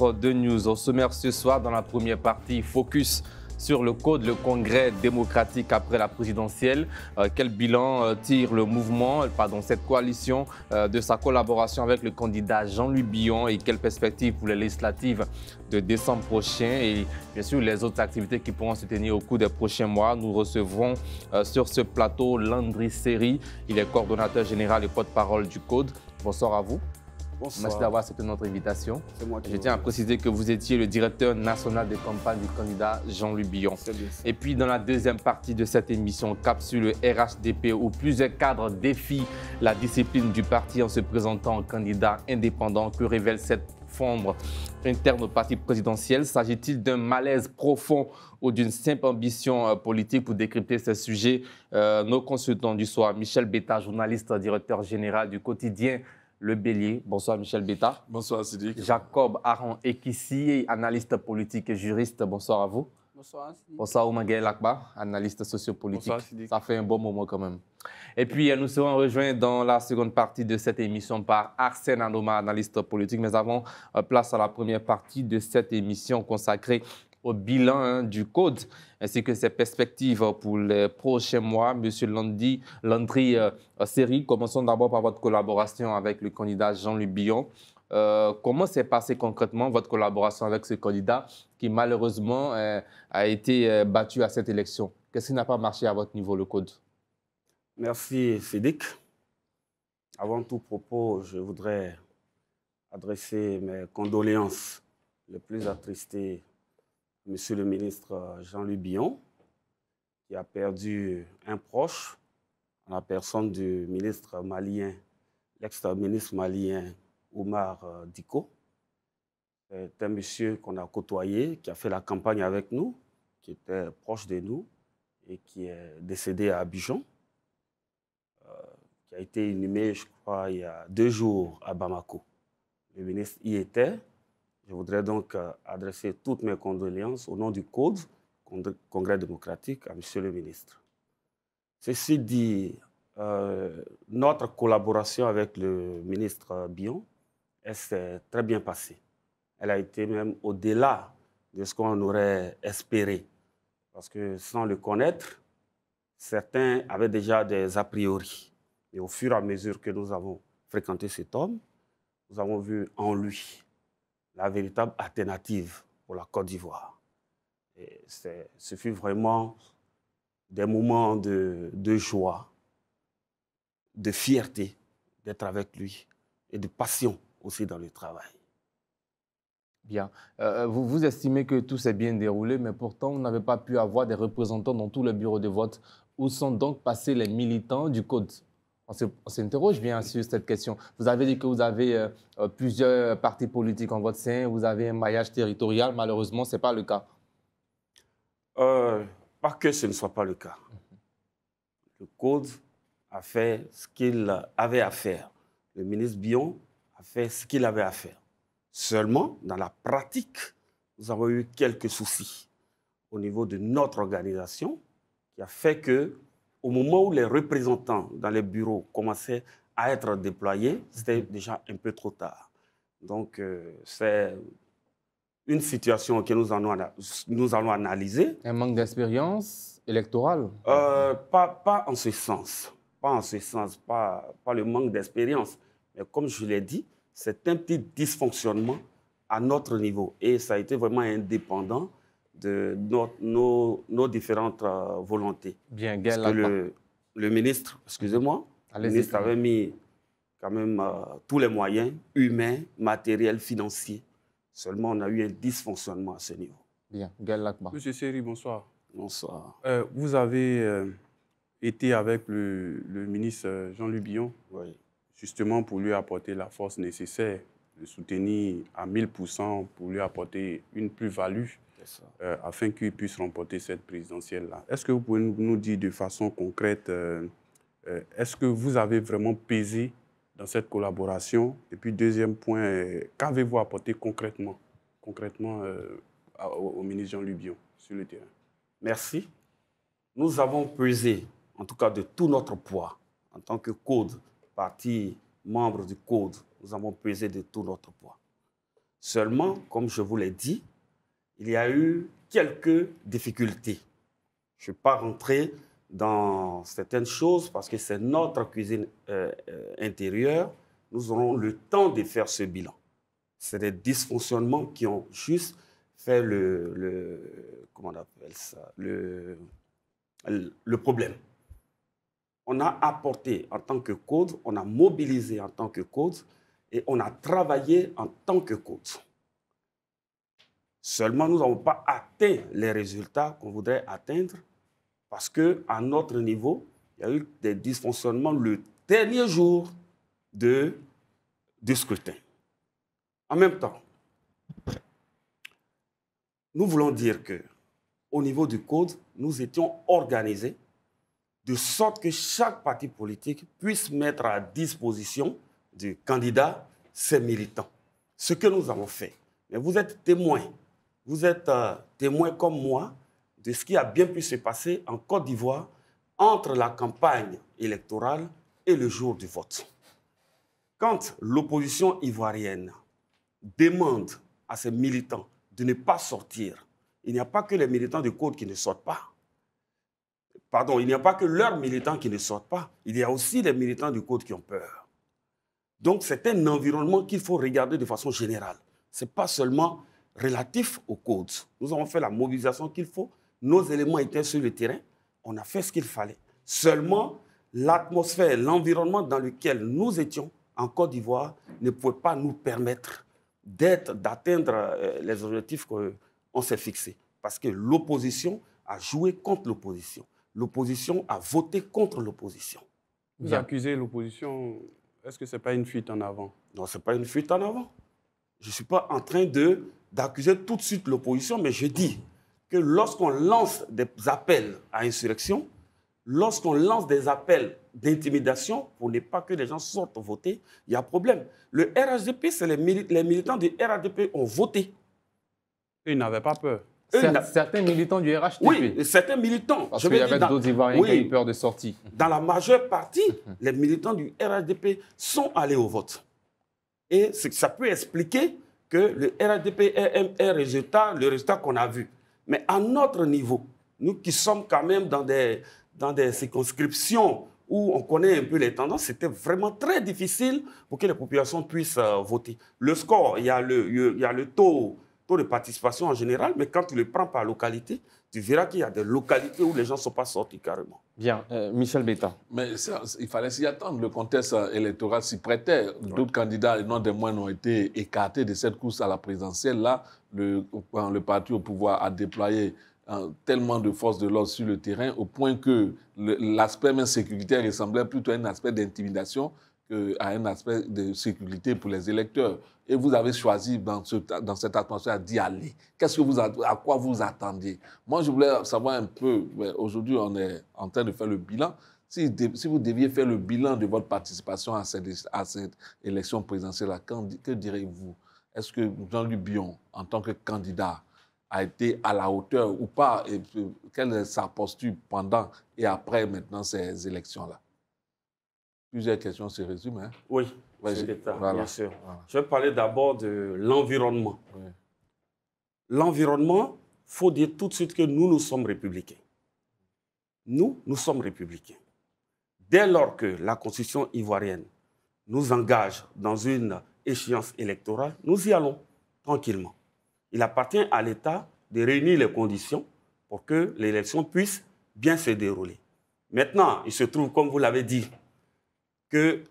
De news au sommaire ce soir dans la première partie, focus sur le code, le congrès démocratique après la présidentielle. Quel bilan tire le mouvement, cette coalition de sa collaboration avec le candidat Jean-Louis Billon et quelles perspectives pour les législatives de décembre prochain et bien sûr les autres activités qui pourront se tenir au cours des prochains mois. Nous recevrons sur ce plateau Landry Seri, il est coordonnateur général et porte-parole du code. Bonsoir à vous. Bonsoir. Merci d'avoir accepté notre invitation. Je tiens à préciser que vous étiez le directeur national de campagne du candidat Jean-Louis Billon. Et puis, dans la deuxième partie de cette émission, capsule RHDP, où plusieurs cadres défient la discipline du parti en se présentant en candidat indépendant. Que révèle cette fondre interne au parti présidentiel? S'agit-il d'un malaise profond ou d'une simple ambition politique? Pour décrypter ce sujet, nos consultants du soir, Michel Betta, journaliste, directeur général du quotidien Le Bélier. Bonsoir Michel Betta. Bonsoir Sidik. Jacob Aron Ekissi, analyste politique et juriste. Bonsoir à vous. Bonsoir Sidik. Bonsoir Oumagaël Akba, analyste sociopolitique. Bonsoir Sidik. Ça fait un bon moment quand même. Et puis nous serons rejoints dans la seconde partie de cette émission par Arsène Anoma, analyste politique. Mais avant, place à la première partie de cette émission consacrée au bilan du code ainsi que ses perspectives pour les prochains mois. Monsieur Landry Seri, commençons d'abord par votre collaboration avec le candidat Jean-Louis Billon. Comment s'est passée concrètement votre collaboration avec ce candidat qui malheureusement a été battu à cette élection? Qu'est-ce qui n'a pas marché à votre niveau, le code? Merci Sidik. Avant tout propos, je voudrais adresser mes condoléances les plus attristées Monsieur le ministre Jean-Louis Billon, qui a perdu un proche en la personne du ministre malien, l'ex-ministre malien Oumar Diko. C'est un monsieur qu'on a côtoyé, qui a fait la campagne avec nous, qui était proche de nous et qui est décédé à Abidjan, qui a été inhumé, je crois, il y a 2 jours à Bamako. Le ministre y était. Je voudrais donc adresser toutes mes condoléances au nom du Code, Congrès démocratique, à Monsieur le ministre. Ceci dit, notre collaboration avec le ministre Billon, elle s'est très bien passée. Elle a été même au-delà de ce qu'on aurait espéré. Parce que sans le connaître, certains avaient déjà des a priori. Et au fur et à mesure que nous avons fréquenté cet homme, nous avons vu en lui la véritable alternative pour la Côte d'Ivoire. Ce fut vraiment des moments de joie, de fierté d'être avec lui et de passion aussi dans le travail. Bien. Vous estimez que tout s'est bien déroulé, mais pourtant, vous n'avez pas pu avoir des représentants dans tous les bureaux de vote. Où sont donc passés les militants du Code? On s'interroge bien sur cette question. Vous avez dit que vous avez plusieurs partis politiques en votre sein, vous avez un maillage territorial. Malheureusement, ce n'est pas le cas. Pas que ce ne soit pas le cas. Le Code a fait ce qu'il avait à faire. Le ministre Billon a fait ce qu'il avait à faire. Seulement, dans la pratique, nous avons eu quelques soucis au niveau de notre organisation qui a fait que au moment où les représentants dans les bureaux commençaient à être déployés, c'était déjà un peu trop tard. Donc, c'est une situation que nous allons analyser. Un manque d'expérience électorale? Pas en ce sens. Pas en ce sens, pas le manque d'expérience. Mais comme je l'ai dit, c'est un petit dysfonctionnement à notre niveau. Et ça a été vraiment indépendant de nos différentes volontés. Bien, parce que le ministre, excusez-moi, le ministre avait mis quand même tous les moyens humains, matériels, financiers. Seulement, on a eu un dysfonctionnement à ce niveau. Bien, Gaël Lakba. Monsieur Seri, bonsoir. Bonsoir. Vous avez été avec le ministre Jean-Louis Billon, oui, justement pour lui apporter la force nécessaire, le soutenir à 1000% pour lui apporter une plus-value afin qu'il puisse remporter cette présidentielle-là. Est-ce que vous pouvez nous dire de façon concrète, est-ce que vous avez vraiment pesé dans cette collaboration? Et puis deuxième point, qu'avez-vous apporté concrètement au ministre Jean-Louis Billon sur le terrain? Merci. Nous avons pesé, en tout cas de tout notre poids, en tant que Code, parti membre du Code, nous avons pesé de tout notre poids. Seulement, comme je vous l'ai dit, il y a eu quelques difficultés. Je ne vais pas rentrer dans certaines choses parce que c'est notre cuisine intérieure. Nous aurons le temps de faire ce bilan. C'est des dysfonctionnements qui ont juste fait comment on appelle ça, le problème. On a apporté en tant que code, on a mobilisé en tant que code et on a travaillé en tant que code. Seulement, nous n'avons pas atteint les résultats qu'on voudrait atteindre parce qu'à notre niveau, il y a eu des dysfonctionnements le dernier jour du scrutin. En même temps, nous voulons dire qu'au niveau du code, nous étions organisés de sorte que chaque parti politique puisse mettre à disposition du candidat ses militants. Ce que nous avons fait. Mais vous êtes témoins. Vous êtes témoins comme moi de ce qui a bien pu se passer en Côte d'Ivoire entre la campagne électorale et le jour du vote. Quand l'opposition ivoirienne demande à ses militants de ne pas sortir, il n'y a pas que les militants du Code qui ne sortent pas. Pardon, il n'y a pas que leurs militants qui ne sortent pas. Il y a aussi les militants du Code qui ont peur. Donc, c'est un environnement qu'il faut regarder de façon générale. Ce n'est pas seulement relatif au Code. Nous avons fait la mobilisation qu'il faut. Nos éléments étaient sur le terrain. On a fait ce qu'il fallait. Seulement, l'atmosphère, l'environnement dans lequel nous étions en Côte d'Ivoire ne pouvait pas nous permettre d'atteindre les objectifs qu'on s'est fixés. Parce que l'opposition a joué contre l'opposition. L'opposition a voté contre l'opposition. Vous accusez l'opposition, est-ce que ce n'est pas une fuite en avant? Non, ce n'est pas une fuite en avant. Je ne suis pas en train d'accuser tout de suite l'opposition, mais je dis que lorsqu'on lance des appels à insurrection, lorsqu'on lance des appels d'intimidation pour ne pas que les gens sortent voter, il y a problème. Le RHDP, c'est les militants du RHDP ont voté. Et ils n'avaient pas peur. Certains militants du RHDP. Oui, certains militants. Parce qu'il y avait d'autres Ivoiriens qui avaient peur de sortie. Dans la majeure partie, les militants du RHDP sont allés au vote. Et ça peut expliquer que le RHDP ait un résultat, le résultat qu'on a vu. Mais à notre niveau, nous qui sommes quand même dans des circonscriptions où on connaît un peu les tendances, c'était vraiment très difficile pour que les populations puissent voter. Le score, il y a le taux de participation en général, mais quand tu le prends par localité, tu verras qu'il y a des localités où les gens ne sont pas sortis carrément. Bien. Michel Betta. Mais il fallait s'y attendre. Le contexte électoral s'y prêtait. D'autres candidats, et non des moindres, ont été écartés de cette course à la présidentielle. Là, le parti au pouvoir a déployé tellement de forces de l'ordre sur le terrain au point que l'aspect même sécuritaire ressemblait plutôt à un aspect d'intimidation qu'à un aspect de sécurité pour les électeurs. Et vous avez choisi dans cette atmosphère d'y aller. À quoi vous attendiez? Moi, je voulais savoir un peu, aujourd'hui on est en train de faire le bilan. Si vous deviez faire le bilan de votre participation à cette élection présidentielle, que direz-vous? Est-ce que Jean-Luc Bion, en tant que candidat, a été à la hauteur ou pas? Et quelle est sa posture pendant et après maintenant ces élections-là? Plusieurs questions se résument. Hein? Oui, bien sûr. Voilà. Je vais parler d'abord de l'environnement. Oui. L'environnement, il faut dire tout de suite que nous sommes républicains. Nous sommes républicains. Dès lors que la Constitution ivoirienne nous engage dans une échéance électorale, nous y allons tranquillement. Il appartient à l'État de réunir les conditions pour que l'élection puisse bien se dérouler. Maintenant, il se trouve, comme vous l'avez dit, que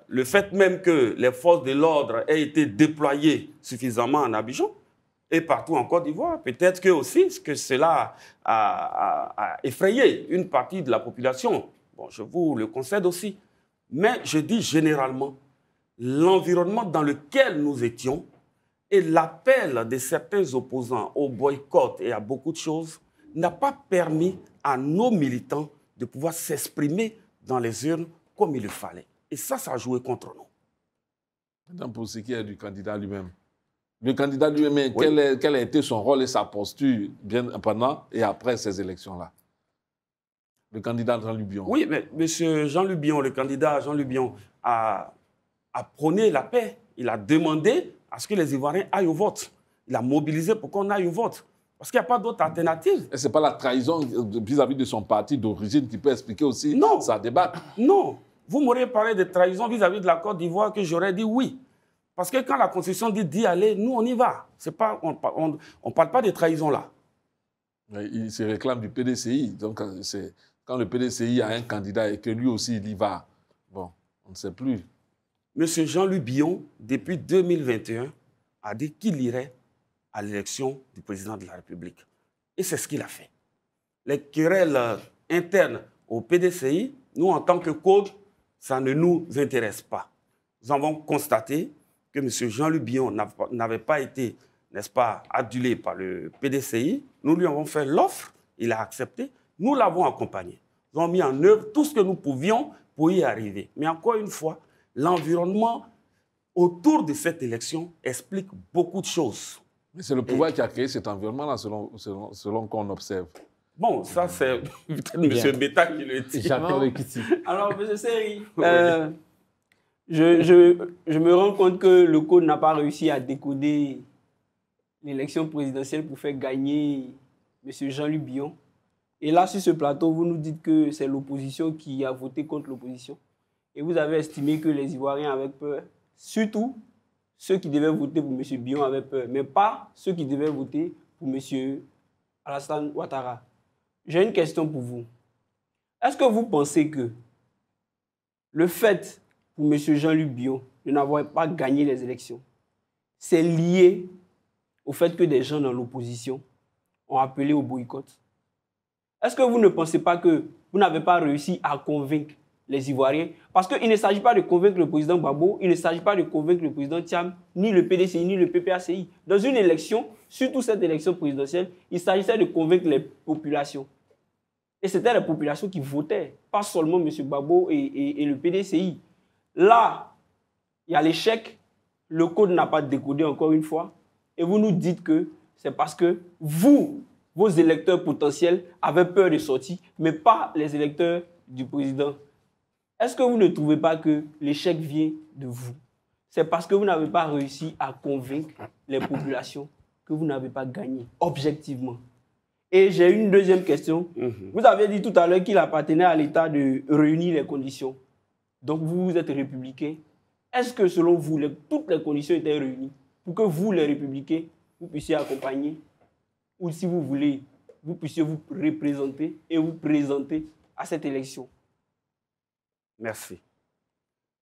le fait même que les forces de l'ordre aient été déployées suffisamment en Abidjan et partout en Côte d'Ivoire, peut-être que aussi que cela a effrayé une partie de la population. Bon, je vous le concède aussi. Mais je dis généralement, l'environnement dans lequel nous étions et l'appel de certains opposants au boycott et à beaucoup de choses n'a pas permis à nos militants de pouvoir s'exprimer dans les urnes comme il le fallait. Et ça a joué contre nous. Maintenant, pour ce qui est du candidat lui-même. Le candidat lui-même, oui. Quel a été son rôle et sa posture bien pendant et après ces élections-là? Le candidat Jean-Luc Bion. Oui, mais M. Jean-Luc Bion, le candidat Jean-Luc Bion, a prôné la paix. Il a demandé à ce que les Ivoiriens aillent au vote. Il a mobilisé pour qu'on aille au vote. Parce qu'il n'y a pas d'autre alternative. Et ce n'est pas la trahison vis-à-vis de son parti d'origine qui peut expliquer aussi sa débat? Non. Vous m'auriez parlé de trahison vis-à-vis de la Côte d'Ivoire que j'aurais dit oui. Parce que quand la Constitution dit d'y aller, nous, on y va. On ne parle pas de trahison là. Il se réclame du PDCI. Donc, quand le PDCI a un candidat et que lui aussi, il y va, bon, on ne sait plus. M. Jean-Louis Billon, depuis 2021, a dit qu'il irait à l'élection du président de la République. Et c'est ce qu'il a fait. Les querelles internes au PDCI, nous, en tant que code, ça ne nous intéresse pas. Nous avons constaté que M. Jean-Louis Billon n'avait pas été, n'est-ce pas, adulé par le PDCI. Nous lui avons fait l'offre, il a accepté, nous l'avons accompagné. Nous avons mis en œuvre tout ce que nous pouvions pour y arriver. Mais encore une fois, l'environnement autour de cette élection explique beaucoup de choses. Mais c'est le pouvoir qui a créé cet environnement-là, selon qu'on observe. Bon, ça, c'est M. Beta qui le dit. Alors, M. Seri, je me rends compte que le code n'a pas réussi à décoder l'élection présidentielle pour faire gagner M. Jean-Louis Billon. Et là, sur ce plateau, vous nous dites que c'est l'opposition qui a voté contre l'opposition. Et vous avez estimé que les Ivoiriens avaient peur, surtout ceux qui devaient voter pour M. Billon avaient peur, mais pas ceux qui devaient voter pour M. Alassane Ouattara. J'ai une question pour vous. Est-ce que vous pensez que le fait pour M. Jean-Louis Billon de n'avoir pas gagné les élections, c'est lié au fait que des gens dans l'opposition ont appelé au boycott? Est-ce que vous ne pensez pas que vous n'avez pas réussi à convaincre les Ivoiriens? Parce qu'il ne s'agit pas de convaincre le président Gbagbo, il ne s'agit pas de convaincre le président Thiam, ni le PDCI, ni le PPACI. Dans une élection, surtout cette élection présidentielle, il s'agissait de convaincre les populations. Et c'était les populations qui votaient, pas seulement M. Gbagbo et le PDCI. Là, il y a l'échec, le code n'a pas décodé encore une fois, et vous nous dites que c'est parce que vous, vos électeurs potentiels, avaient peur de sortir, mais pas les électeurs du président. Est-ce que vous ne trouvez pas que l'échec vient de vous? C'est parce que vous n'avez pas réussi à convaincre les populations que vous n'avez pas gagné, objectivement. Et j'ai une deuxième question. Vous avez dit tout à l'heure qu'il appartenait à l'État de réunir les conditions. Donc vous êtes républicain. Est-ce que selon vous, toutes les conditions étaient réunies pour que vous, les républicains, vous puissiez accompagner, ou si vous voulez, vous puissiez vous représenter et vous présenter à cette élection? Merci.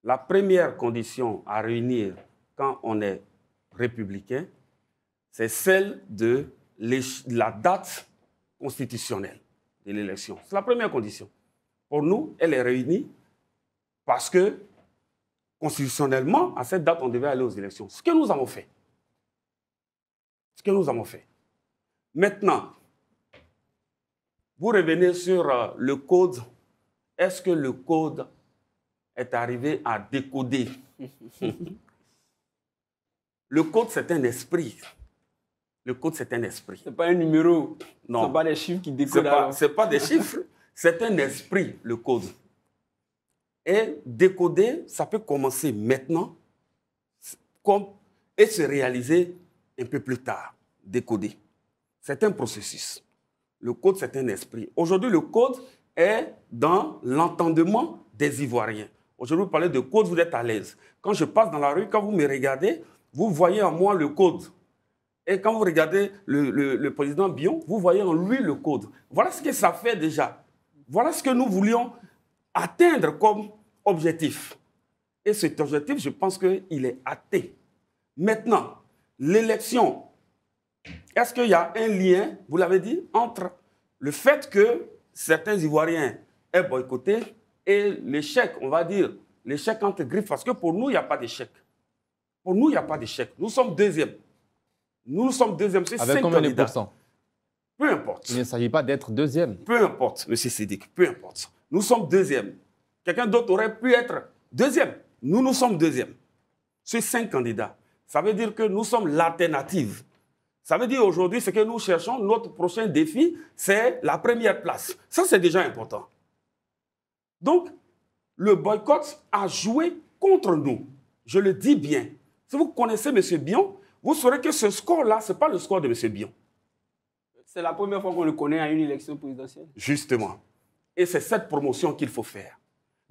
La première condition à réunir quand on est républicain, c'est celle de la date constitutionnelle de l'élection. C'est la première condition. Pour nous, elle est réunie parce que, constitutionnellement, à cette date, on devait aller aux élections. Ce que nous avons fait. Ce que nous avons fait. Maintenant, vous revenez sur le code. Est-ce que le code est arrivé à décoder? Le code, c'est un esprit. Le code, c'est un esprit. Ce n'est pas un numéro. Non. Ce ne sont pas des chiffres qui décodent. Ce n'est pas des chiffres. C'est un esprit, le code. Et décoder, ça peut commencer maintenant et se réaliser un peu plus tard. Décoder. C'est un processus. Le code, c'est un esprit. Aujourd'hui, le code est dans l'entendement des Ivoiriens. Aujourd'hui, vous parlez de code, vous êtes à l'aise. Quand je passe dans la rue, quand vous me regardez, vous voyez en moi le code. Et quand vous regardez le président Billon, vous voyez en lui le code. Voilà ce que ça fait déjà. Voilà ce que nous voulions atteindre comme objectif. Et cet objectif, je pense qu'il est atteint. Maintenant, l'élection, est-ce qu'il y a un lien, vous l'avez dit, entre le fait que certains Ivoiriens aient boycotté et l'échec, on va dire, l'échec entre griffes? Parce que pour nous, il n'y a pas d'échec. Pour nous, il n'y a pas d'échec. Nous sommes deuxièmes. Nous sommes deuxièmes. C'est avec combien de pourcents? Peu importe. Il ne s'agit pas d'être deuxième. Peu importe, M. Sédic, peu importe. Nous sommes deuxièmes. Quelqu'un d'autre aurait pu être deuxième. Nous sommes deuxièmes. Sur 5 candidats. Ça veut dire que nous sommes l'alternative. Ça veut dire aujourd'hui, ce que nous cherchons, notre prochain défi, c'est la première place. Ça, c'est déjà important. Donc, le boycott a joué contre nous. Je le dis bien. Si vous connaissez M. Bion, vous saurez que ce score-là, ce n'est pas le score de M. Bion. C'est la première fois qu'on le connaît à une élection présidentielle. Justement. Et c'est cette promotion qu'il faut faire.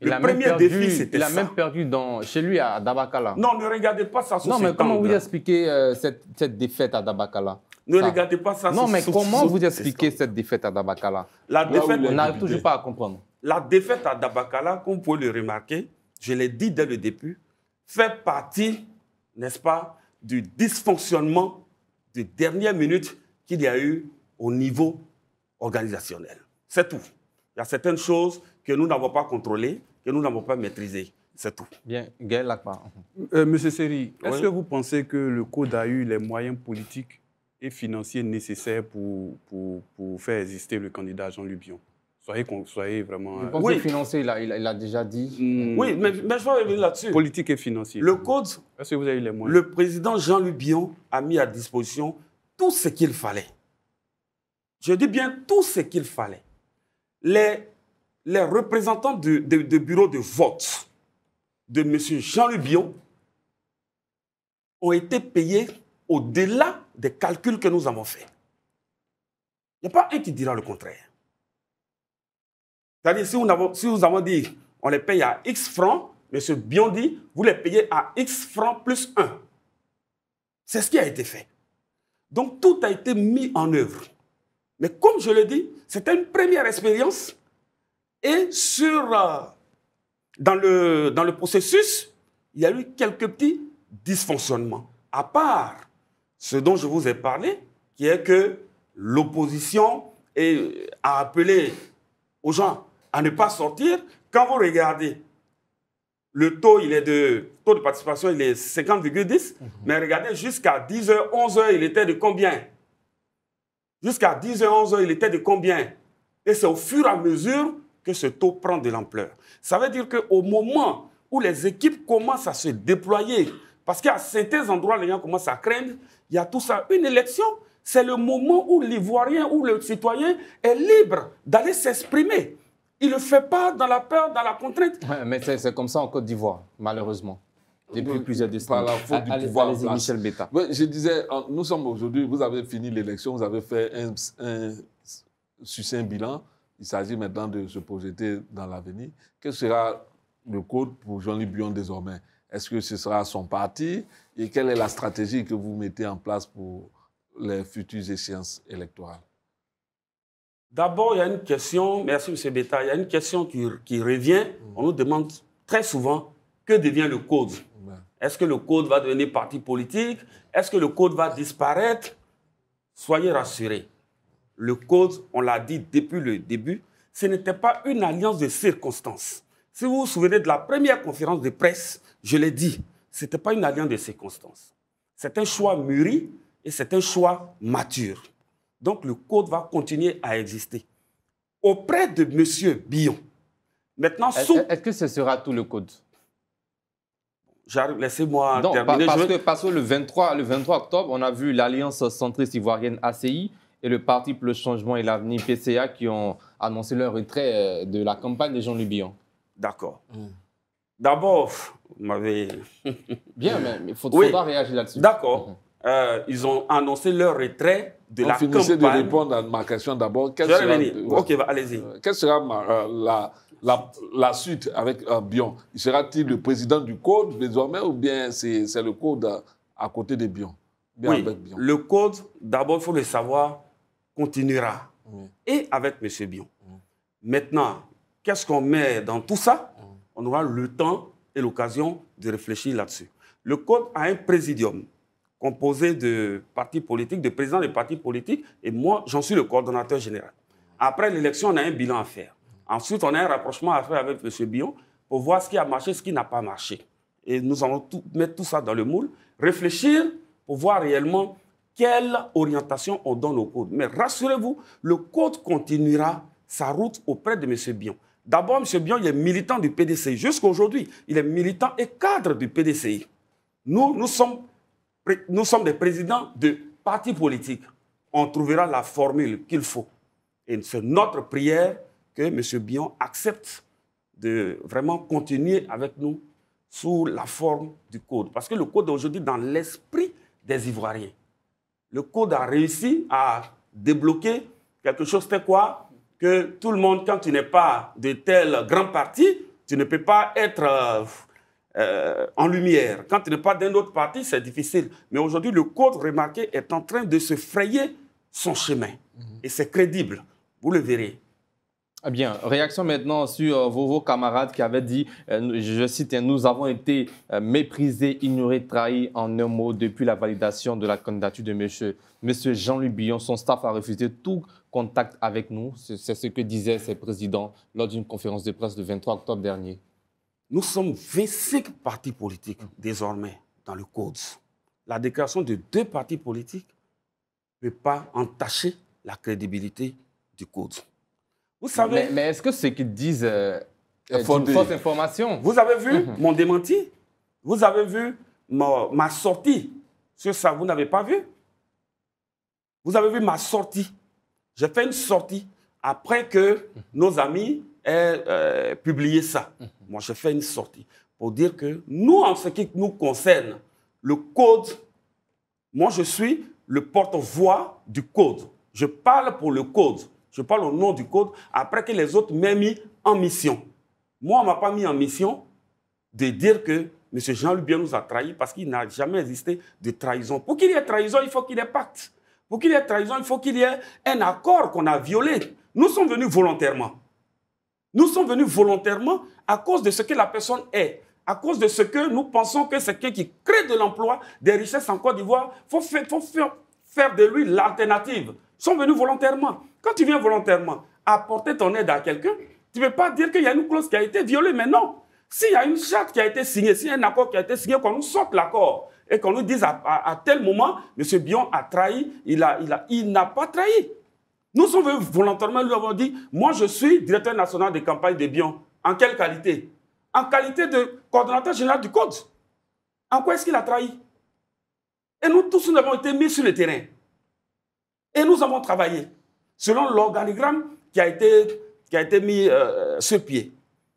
Il a même perdu chez lui à Dabakala. Non, ne regardez pas ça sous cet angle. Non, mais comment vous expliquez cette défaite à Dabakala? Ne regardez pas ça Non, mais comment vous expliquez cette défaite à Dabakala? La défaite, on n'arrive toujours pas à comprendre. La défaite à Dabakala, comme vous pouvez le remarquer, je l'ai dit dès le début, fait partie, n'est-ce pas, du dysfonctionnement de dernière minute qu'il y a eu au niveau organisationnel. C'est tout. Il y a certaines choses que nous n'avons pas contrôlées, que nous n'avons pas maîtrisées. C'est tout. Bien, Gaël Lakpa. Monsieur Seri, est-ce que vous pensez que le Code a eu les moyens politiques et financiers nécessaires pour faire exister le candidat Jean-Luc Bion? Soyez vraiment... Je pense que financier, il a déjà dit. Oui, mais je vais revenir là-dessus. Politique et financier. Le Code, est-ce que vous avez eu les moyens? Le président Jean-Luc Bion a mis à disposition tout ce qu'il fallait. Je dis bien tout ce qu'il fallait. Les représentants de bureau de vote de M. Jean-Luc Bion ont été payés au-delà des calculs que nous avons faits. Il n'y a pas un qui dira le contraire. C'est-à-dire, si nous avons dit on les paye à X francs, M. Bion dit vous les payez à X francs plus 1. C'est ce qui a été fait. Donc, tout a été mis en œuvre. Mais comme je le dis, c'était une première expérience. Et dans le processus, il y a eu quelques petits dysfonctionnements. À part ce dont je vous ai parlé, qui est que l'opposition a appelé aux gens à ne pas sortir. Quand vous regardez, le taux de participation, il est 50,10. Mais regardez, jusqu'à 10h, 11h, il était de combien? Jusqu'à 10h, 11h, il était de combien? Et c'est au fur et à mesure que ce taux prend de l'ampleur. Ça veut dire qu'au moment où les équipes commencent à se déployer, parce qu'à certains endroits, les gens commencent à craindre, il y a tout ça. Une élection, c'est le moment où l'Ivoirien ou le citoyen est libre d'aller s'exprimer. Il ne le fait pas dans la peur, dans la contrainte. Ouais, mais c'est comme ça en Côte d'Ivoire, malheureusement. Depuis plusieurs décennies. Par la faute du pouvoir. Allez-y, Michel Beta. Oui, je disais, nous sommes aujourd'hui, vous avez fini l'élection, vous avez fait un succinct bilan. Il s'agit maintenant de se projeter dans l'avenir. Quel sera le code pour Jean-Luc Bion désormais? Est-ce que ce sera son parti? Et quelle est la stratégie que vous mettez en place pour les futures échéances électorales? D'abord, il y a une question, merci M. Beta, il y a une question qui revient. On nous demande très souvent que devient le code. Est-ce que le code va devenir parti politique? Est-ce que le code va disparaître? Soyez rassurés. Le code, on l'a dit depuis le début, ce n'était pas une alliance de circonstances. Si vous vous souvenez de la première conférence de presse, je l'ai dit, ce n'était pas une alliance de circonstances. C'est un choix mûri et c'est un choix mature. Donc le code va continuer à exister. Auprès de M. Bion, maintenant... Est-ce que ce sera tout le code? Laissez-moi terminer. Parce que le 23 octobre, on a vu l'Alliance centriste ivoirienne ACI et le Parti pour le changement et l'avenir PCA qui ont annoncé leur retrait de la campagne de Jean-Luc Bion. D'accord. D'abord, vous m'avez... Bien, mais il faudra réagir là-dessus. D'accord. Ils ont annoncé leur retrait de la campagne. Finissez de répondre à ma question d'abord. Je vais revenir. Ok, allez-y. Quelle sera la suite avec Bion? Sera-t-il le président du Code désormais ou bien c'est le Code à côté de Bion? Oui, avec Bion. Le Code, d'abord, il faut le savoir, continuera. Et avec M. Bion. Maintenant, qu'est-ce qu'on met dans tout ça? On aura le temps et l'occasion de réfléchir là-dessus. Le Code a un présidium composé de partis politiques, de présidents des partis politiques, et moi, j'en suis le coordonnateur général. Après l'élection, on a un bilan à faire. Ensuite, on a un rapprochement à faire avec M. Bion pour voir ce qui a marché, ce qui n'a pas marché. Et nous allons mettre tout ça dans le moule, réfléchir pour voir réellement quelle orientation on donne au Code. Mais rassurez-vous, le Code continuera sa route auprès de M. Bion. D'abord, M. Bion, il est militant du PDCI. Jusqu'à aujourd'hui, il est militant et cadre du PDCI. Nous sommes des présidents de partis politiques. On trouvera la formule qu'il faut. Et c'est notre prière que M. Bion accepte de vraiment continuer avec nous sous la forme du code. Parce que le code aujourd'hui, dans l'esprit des Ivoiriens, le code a réussi à débloquer quelque chose, c'était quoi? Que tout le monde, quand tu n'es pas de tel grand parti, tu ne peux pas être en lumière. Quand tu n'es pas d'un autre parti, c'est difficile. Mais aujourd'hui, le code, remarqué, est en train de se frayer son chemin. Et c'est crédible. Vous le verrez. Eh bien, réaction maintenant sur vos camarades qui avaient dit, je cite, nous avons été méprisés, ignorés, trahis en un mot depuis la validation de la candidature de monsieur Jean-Louis Billon. Son staff a refusé tout contact avec nous. C'est ce que disaient ses présidents lors d'une conférence de presse le 23 octobre dernier. Nous sommes 25 partis politiques désormais dans le code. La déclaration de 2 partis politiques ne peut pas entacher la crédibilité du code. Vous savez, mais est-ce que ce qu'ils disent est une fausse information? Vous avez vu mon démenti? Vous avez vu ma sortie sur ça? Vous n'avez pas vu? Vous avez vu ma sortie? J'ai fait une sortie après que nos amis aient publié ça. Moi, j'ai fait une sortie pour dire que nous, en ce qui nous concerne, le code, moi, je suis le porte-voix du code. Je parle pour le code. Je parle au nom du code après que les autres m'aient mis en mission. Moi, on ne m'a pas mis en mission de dire que M. Jean-Louis Billon nous a trahis parce qu'il n'a jamais existé de trahison. Pour qu'il y ait trahison, il faut qu'il y ait pacte. Pour qu'il y ait trahison, il faut qu'il y ait un accord qu'on a violé. Nous sommes venus volontairement. Nous sommes venus volontairement à cause de ce que la personne est, à cause de ce que nous pensons que c'est quelqu'un qui crée de l'emploi, des richesses en Côte d'Ivoire. Il faut faire de lui l'alternative. Nous sommes venus volontairement. Quand tu viens volontairement apporter ton aide à quelqu'un, tu ne peux pas dire qu'il y a une clause qui a été violée, mais non. S'il y a une charte qui a été signée, s'il y a un accord qui a été signé, qu'on nous sorte l'accord et qu'on nous dise à tel moment, M. Billon a trahi, il n'a pas trahi. Nous sommes venus volontairement, lui avons dit, moi je suis directeur national de campagne de Billon. En quelle qualité? En qualité de coordonnateur général du code. En quoi est-ce qu'il a trahi? Et nous tous, nous avons été mis sur le terrain. Et nous avons travaillé selon l'organigramme qui a été mis sur pied.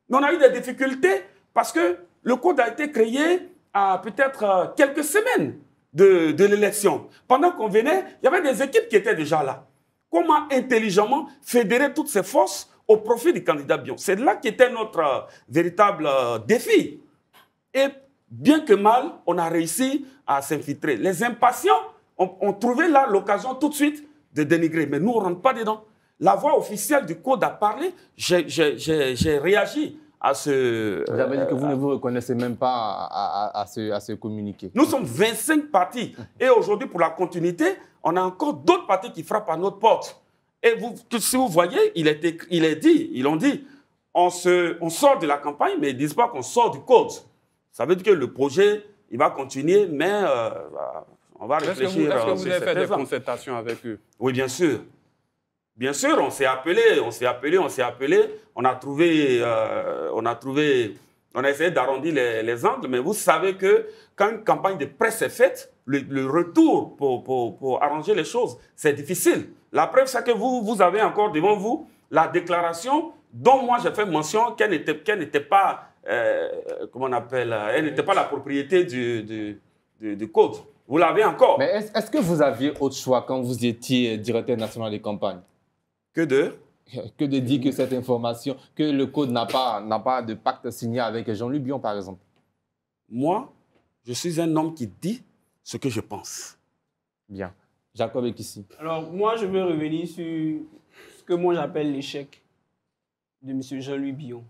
Mais on a eu des difficultés parce que le code a été créé à peut-être quelques semaines de l'élection. Pendant qu'on venait, il y avait des équipes qui étaient déjà là. Comment intelligemment fédérer toutes ces forces au profit du candidat Billon? C'est là qu'était notre véritable défi. Et bien que mal, on a réussi à s'infiltrer. Les impatients ont trouvé là l'occasion tout de suite de dénigrer. Mais nous, on ne rentre pas dedans. La voix officielle du code a parlé. J'ai réagi à ce... Vous avez dit que vous ne vous reconnaissez même pas à ce communiqué. Nous sommes 25 partis. Et aujourd'hui, pour la continuité, on a encore d'autres partis qui frappent à notre porte. Et si vous voyez, ils ont dit, on sort de la campagne, mais ils ne disent pas qu'on sort du code. Ça veut dire que le projet, il va continuer, mais on va réfléchir. Est-ce que vous avez fait des concertations avec eux? Oui, bien sûr. Bien sûr, on s'est appelé. On a essayé d'arrondir les angles, mais vous savez que quand une campagne de presse est faite, le retour pour arranger les choses, c'est difficile. La preuve, c'est que vous avez encore devant vous la déclaration dont moi j'ai fait mention qu'elle n'était pas, comment on appelle, elle n'était pas la propriété du code. Vous l'avez encore. Mais est-ce que vous aviez autre choix quand vous étiez directeur national des campagnes? Que de dire que cette information, que le code n'a pas de pacte signé avec Jean-Louis Billon, par exemple? Moi, je suis un homme qui dit ce que je pense. Bien. Jacob est ici. Alors, moi, je veux revenir sur ce que moi j'appelle l'échec de M. Jean-Louis Billon.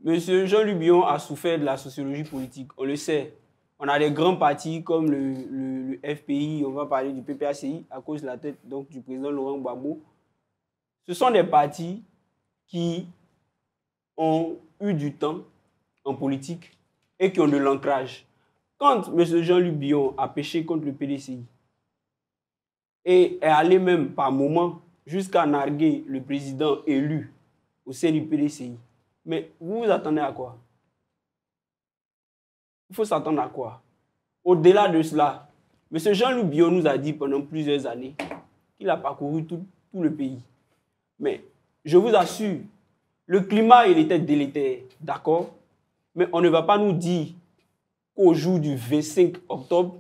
M. Jean-Louis Billon a souffert de la sociologie politique, on le sait. On a des grands partis comme le FPI, on va parler du PPACI, à cause de la tête donc, du président Laurent Gbagbo. Ce sont des partis qui ont eu du temps en politique et qui ont de l'ancrage. Quand M. Jean-Louis Billon a péché contre le PDCI et est allé même par moments jusqu'à narguer le président élu au sein du PDCI, mais vous vous attendez à quoi? Il faut s'attendre à quoi? Au-delà de cela, M. Jean-Louis Billon nous a dit pendant plusieurs années qu'il a parcouru tout le pays. Mais je vous assure, le climat, il était délétère, d'accord? Mais on ne va pas nous dire qu'au jour du 25 octobre,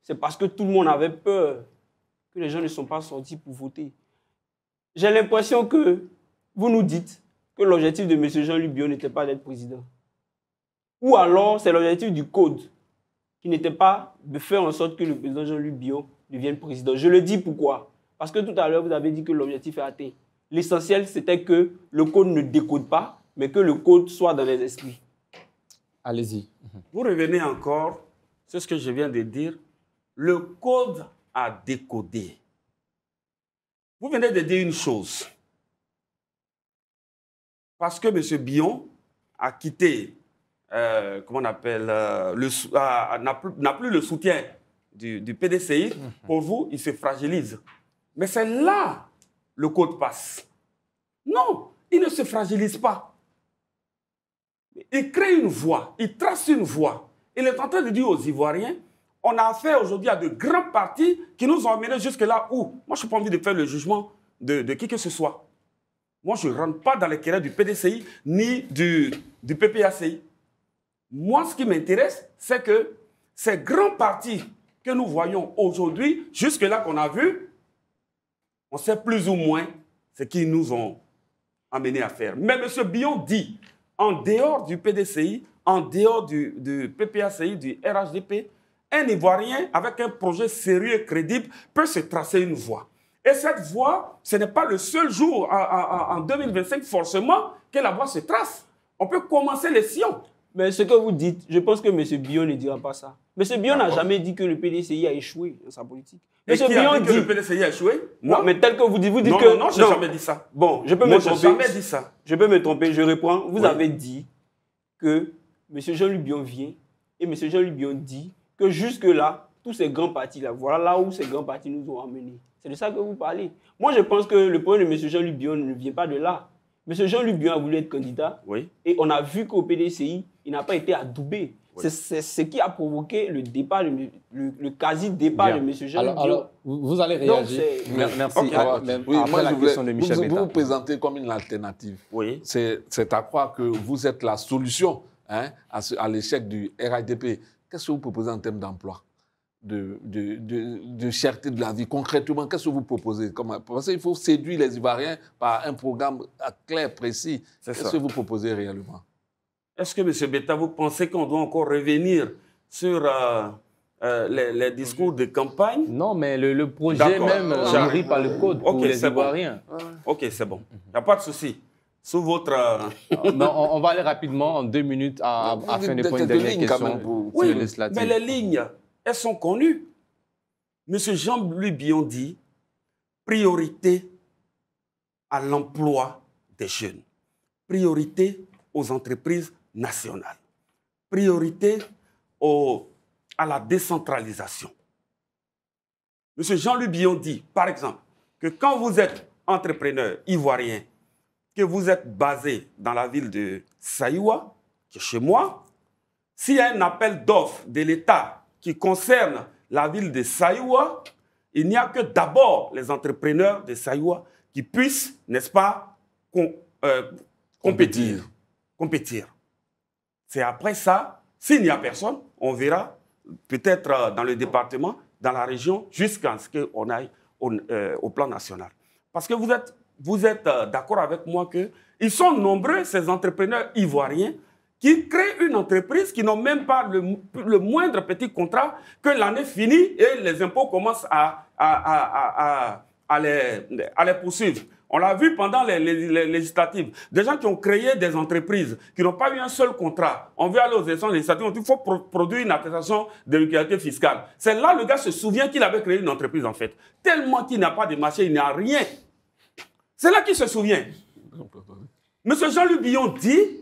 c'est parce que tout le monde avait peur que les gens ne sont pas sortis pour voter. J'ai l'impression que vous nous dites que l'objectif de M. Jean-Luc Bion n'était pas d'être président. Ou alors, c'est l'objectif du code qui n'était pas de faire en sorte que le président Jean-Luc Bion devienne président. Je le dis pourquoi. Parce que tout à l'heure, vous avez dit que l'objectif est atteint. L'essentiel, c'était que le code ne décode pas, mais que le code soit dans les esprits. Allez-y. Vous revenez encore, c'est ce que je viens de dire, le code a décodé. Vous venez de dire une chose. Parce que M. Bion a quitté, comment on appelle, n'a plus le soutien du PDCI, pour vous, il se fragilise. Mais c'est là le code passe. Non, il ne se fragilise pas. Il crée une voie, il trace une voie. Il est en train de dire aux Ivoiriens, on a affaire aujourd'hui à de grands partis qui nous ont amenés jusque-là où, moi je n'ai pas envie de faire le jugement de qui que ce soit. Moi je ne rentre pas dans les querelles du PDCI ni du PPACI. Moi ce qui m'intéresse, c'est que ces grands partis que nous voyons aujourd'hui, jusque-là qu'on a vu, on sait plus ou moins ce qu'ils nous ont amenés à faire. Mais M. Bion dit, en dehors du PDCI, en dehors du PPACI, du RHDP, un Ivoirien avec un projet sérieux et crédible peut se tracer une voie. Et cette voie, ce n'est pas le seul jour en 2025 forcément que la voie se trace. On peut commencer les sillons. Mais ce que vous dites, je pense que M. Bion ne dira pas ça. M. Bion n'a jamais dit que le PDCI a échoué dans sa politique. Et qui a dit que le PDCI a échoué? Moi, mais tel que vous dites non, que... Non, je n'ai jamais dit ça. Bon, je peux me tromper. Je n'ai jamais dit ça. Je peux me tromper, je reprends. Vous avez dit que M. Jean-Luc Bion vient et M. Jean-Luc Bion dit que jusque-là, tous ces grands partis-là, voilà là où ces grands partis nous ont emmenés. C'est de ça que vous parlez. Moi, je pense que le problème de M. Jean-Luc Bion ne vient pas de là. M. Jean-Luc Bion a voulu être candidat et on a vu qu'au PDCI, il n'a pas été adoubé. Oui. C'est ce qui a provoqué le départ, le quasi-départ de M. Jean-Luc Bion. Alors, vous allez réagir. Donc, merci. Oui, moi, la question de Michel Betta. Vous vous présentez comme une alternative. Oui. C'est à croire que vous êtes la solution à l'échec du RHDP. Qu'est-ce que vous proposez en termes d'emploi, de cherté de la vie? Concrètement, qu'est-ce que vous proposez? Parce qu'il faut séduire les Ivoiriens par un programme clair, précis. Qu'est-ce que vous proposez réellement? Est-ce que, M. Betta, vous pensez qu'on doit encore revenir sur les discours de campagne? Non, mais le projet même nourri par le code pour les Ivoiriens. Ok, c'est bon. Il n'y a pas de souci. Sous votre... Non, on va aller rapidement, en 2 minutes, afin de prendre une dernière question. Oui, mais les lignes, elles sont connues. M. Jean-Louis Bion dit priorité à l'emploi des jeunes, priorité aux entreprises nationales, priorité à la décentralisation. M. Jean-Louis Bion dit, par exemple, que quand vous êtes entrepreneur ivoirien, que vous êtes basé dans la ville de Saïwa, qui est chez moi, s'il y a un appel d'offres de l'État qui concerne la ville de Saïwa, il n'y a que d'abord les entrepreneurs de Saïwa qui puissent, n'est-ce pas, compétir. C'est après ça, s'il n'y a personne, on verra peut-être dans le département, dans la région, jusqu'à ce qu'on aille au plan national. Parce que vous êtes d'accord avec moi qu'ils sont nombreux, ces entrepreneurs ivoiriens, qui créent une entreprise qui n'ont même pas le moindre petit contrat, que l'année finit et les impôts commencent à les poursuivre. On l'a vu pendant les législatives. Des gens qui ont créé des entreprises, qui n'ont pas eu un seul contrat. On veut aller aux élections législatives, il faut produire une attestation de régularité fiscale. C'est là le gars se souvient qu'il avait créé une entreprise en fait. Tellement qu'il n'a pas de marché, il n'a rien. C'est là qu'il se souvient. M. Jean-Luc Bion dit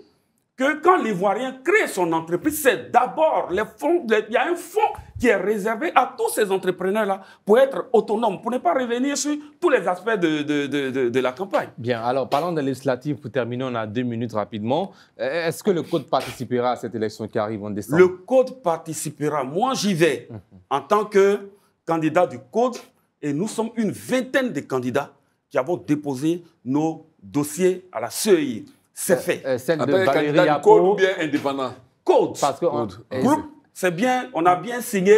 que quand l'Ivoirien crée son entreprise, c'est d'abord les fonds. Il y a un fonds qui est réservé à tous ces entrepreneurs-là pour être autonomes, pour ne pas revenir sur tous les aspects de la campagne. Bien, alors parlons des législatives. Pour terminer, on a 2 minutes rapidement. Est-ce que le Code participera à cette élection qui arrive en décembre? Le Code participera. Moi, j'y vais en tant que candidat du Code et nous sommes une vingtaine de candidats qui avons déposé nos dossiers à la CEI. C'est fait. Celle de Valérie Apo, ou bien indépendant? Code. Parce que Groupe, c'est bien, on a bien signé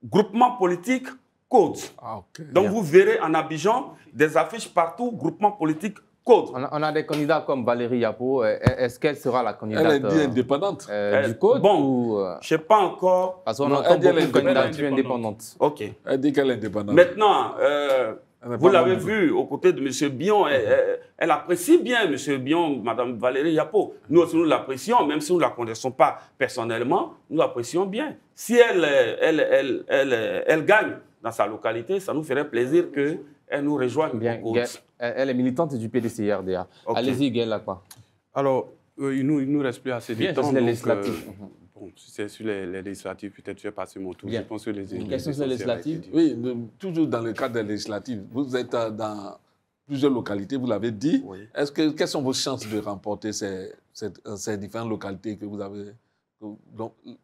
groupement politique, code. Ah, ok. Donc vous verrez en Abidjan des affiches partout, groupement politique, code. On a des candidats comme Valérie Yapo. Est-ce qu'elle sera la candidate Elle est dit indépendante. du code Bon, je ne sais pas encore. Parce qu'on Non, entend elle dit elle beaucoup est de candidatures indépendantes. OK. Elle dit qu'elle est indépendante. Maintenant, n'est vous pas l'avez membre. vu aux côtés de M. Bion, elle apprécie bien M. Bion, Mme Valérie Yapo. Nous aussi, nous l'apprécions, même si nous ne la connaissons pas personnellement, nous l'apprécions bien. Si elle gagne dans sa localité, ça nous ferait plaisir qu'elle nous rejoigne. Bien, elle est militante du PDC-RDA. Ok. Allez-y, Gaël Lacroix. Alors, il nous reste plus assez de Bien, temps. sur les donc, législatives. Bon, si c'est sur les législatives, peut-être je vais passer mon tour. Bien. Je pense que les Question sur les législatives. Oui, toujours dans le cadre des législatives. Vous êtes dans plusieurs localités, vous l'avez dit. Oui. Quelles sont vos chances de remporter ces différentes localités que vous avez, où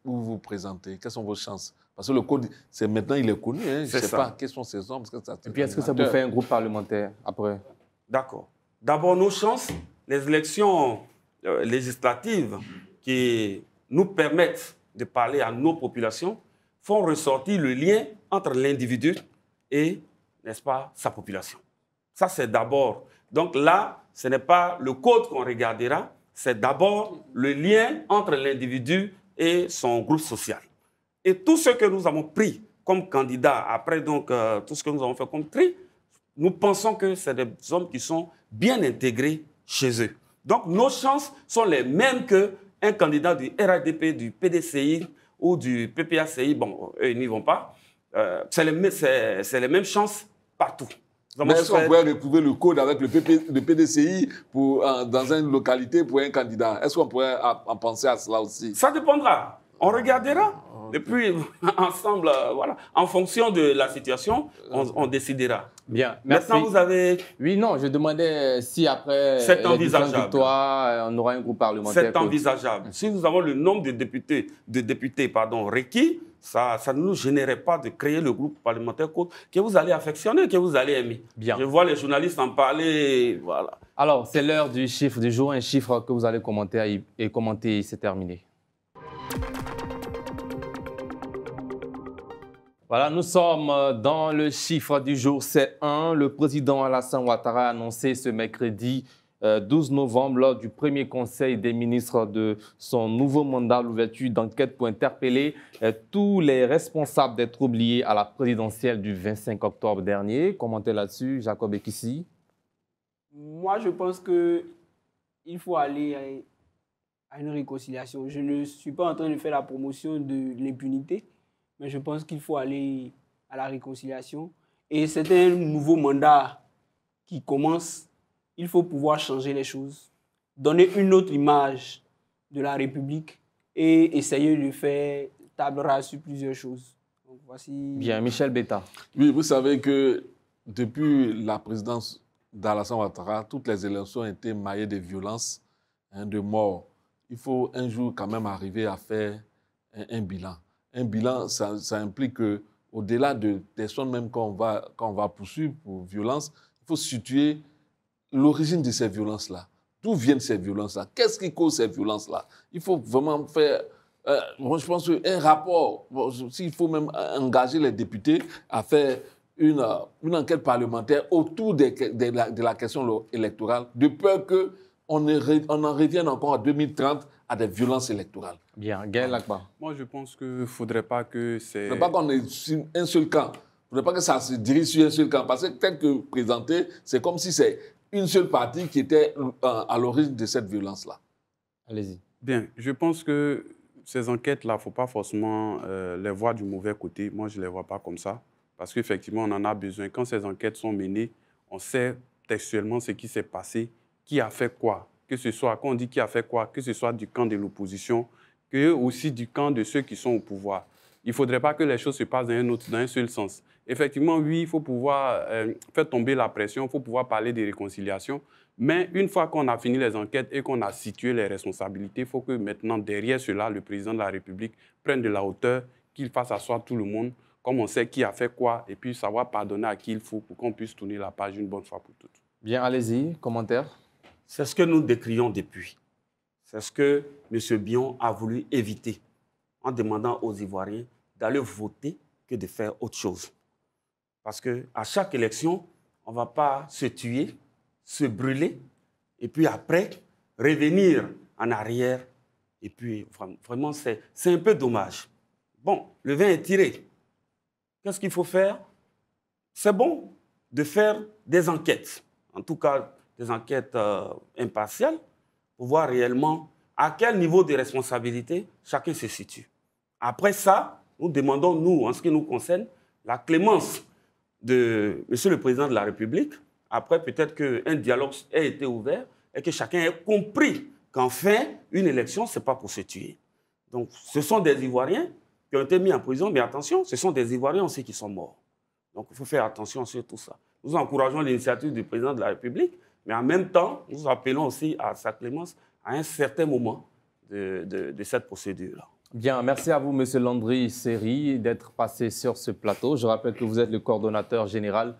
vous vous présentez? Quelles sont vos chances? Parce que le code, maintenant, il est connu. Hein. Je ne sais ça. pas quels sont ces hommes. Et puis, est-ce que ça vous fait un groupe parlementaire après? D'accord. D'abord, nos chances, les élections législatives qui nous permettent de parler à nos populations font ressortir le lien entre l'individu et, n'est-ce pas, sa population. Ça, c'est d'abord. Donc là, ce n'est pas le code qu'on regardera, c'est d'abord le lien entre l'individu et son groupe social. Et tout ce que nous avons pris comme candidats, après donc tout ce que nous avons fait comme tri, nous pensons que c'est des hommes qui sont bien intégrés chez eux. Donc nos chances sont les mêmes qu'un candidat du RADP, du PDCI ou du PPACI. Bon, eux, ils n'y vont pas. C'est les mêmes chances partout. Mais est-ce qu'on pourrait retrouver le code avec le PDCI dans une localité pour un candidat? Est-ce qu'on pourrait en penser à cela aussi? Ça dépendra. On regardera. Et puis, ensemble, voilà, en fonction de la situation, on décidera. Bien, merci. Maintenant, vous avez... Oui, non, je demandais si après C'est les différentes envisageable. victoires, on aura un groupe parlementaire. C'est envisageable. Si nous avons le nombre de députés requis, ça ne nous générait pas de créer le groupe parlementaire côte que vous allez affectionner, que vous allez aimer. Bien. Je vois les journalistes en parler, voilà. Alors, c'est l'heure du chiffre du jour, un chiffre que vous allez commenter et commenter, c'est terminé. Voilà, nous sommes dans le chiffre du jour, c'est 1. Le président Alassane Ouattara a annoncé ce mercredi 12 novembre, lors du premier conseil des ministres de son nouveau mandat, l'ouverture d'enquête pour interpeller tous les responsables des troubles liés à la présidentielle du 25 octobre dernier. Commentez là-dessus, Jacob Ekissi. Moi, je pense qu'il faut aller à une réconciliation. Je ne suis pas en train de faire la promotion de l'impunité, mais je pense qu'il faut aller à la réconciliation. Et c'est un nouveau mandat qui commence. Il faut pouvoir changer les choses, donner une autre image de la République et essayer de faire table rase sur plusieurs choses. Donc, voici... Bien, Michel Betta. Oui, vous savez que depuis la présidence d'Alassane Ouattara, toutes les élections ont été maillées de violences, de morts. Il faut un jour quand même arriver à faire un bilan. Un bilan, ça implique qu'au-delà des personnes même qu'on va poursuivre pour violence, il faut situer l'origine de ces violences-là. D'où viennent ces violences-là? Qu'est-ce qui cause ces violences-là? Il faut vraiment faire, moi je pense, un rapport. S'il faut même engager les députés à faire une enquête parlementaire autour de la question électorale, de peur qu'on en revienne encore en 2030 à des violences électorales. Bien, Gaël Lacroix. Moi, je pense qu'il ne faudrait pas que c'est... Il ne faudrait pas qu'on ait sur un seul camp. Il ne faudrait pas que ça se dirige sur un seul camp. Parce que tel que présenté, c'est comme si c'est une seule partie qui était à l'origine de cette violence-là. Allez-y. Bien, je pense que ces enquêtes-là, il ne faut pas forcément les voir du mauvais côté. Moi, je ne les vois pas comme ça. Parce qu'effectivement, on en a besoin. Quand ces enquêtes sont menées, on sait textuellement ce qui s'est passé, qui a fait quoi. Que ce soit, quand on dit qui a fait quoi, que ce soit du camp de l'opposition, que aussi du camp de ceux qui sont au pouvoir. Il ne faudrait pas que les choses se passent dans un seul sens. Effectivement, oui, il faut pouvoir faire tomber la pression, il faut pouvoir parler de réconciliation. Mais une fois qu'on a fini les enquêtes et qu'on a situé les responsabilités, il faut que maintenant, derrière cela, le président de la République prenne de la hauteur, qu'il fasse asseoir tout le monde, comme on sait qui a fait quoi, et puis savoir pardonner à qui il faut pour qu'on puisse tourner la page une bonne fois pour toutes. Bien, allez-y, commentaire. C'est ce que nous décrions depuis. C'est ce que M. Bion a voulu éviter en demandant aux Ivoiriens d'aller voter que de faire autre chose. Parce qu'à chaque élection, on ne va pas se tuer, se brûler, et puis après, revenir en arrière. Et puis, vraiment, c'est un peu dommage. Bon, le vin est tiré. Qu'est-ce qu'il faut faire? C'est bon de faire des enquêtes, en tout cas des enquêtes impartiales, pour voir réellement à quel niveau de responsabilité chacun se situe. Après ça, nous demandons, nous, en ce qui nous concerne, la clémence de M. le Président de la République. Après, peut-être qu'un dialogue ait été ouvert et que chacun ait compris qu'enfin, une élection, ce n'est pas pour se tuer. Donc, ce sont des Ivoiriens qui ont été mis en prison, mais attention, ce sont des Ivoiriens aussi qui sont morts. Donc, il faut faire attention sur tout ça. Nous encourageons l'initiative du Président de la République, mais en même temps, nous appelons aussi à sa clémence à un certain moment de cette procédure-là. Bien, merci à vous, M. Landry Seri, d'être passé sur ce plateau. Je rappelle que vous êtes le coordonnateur général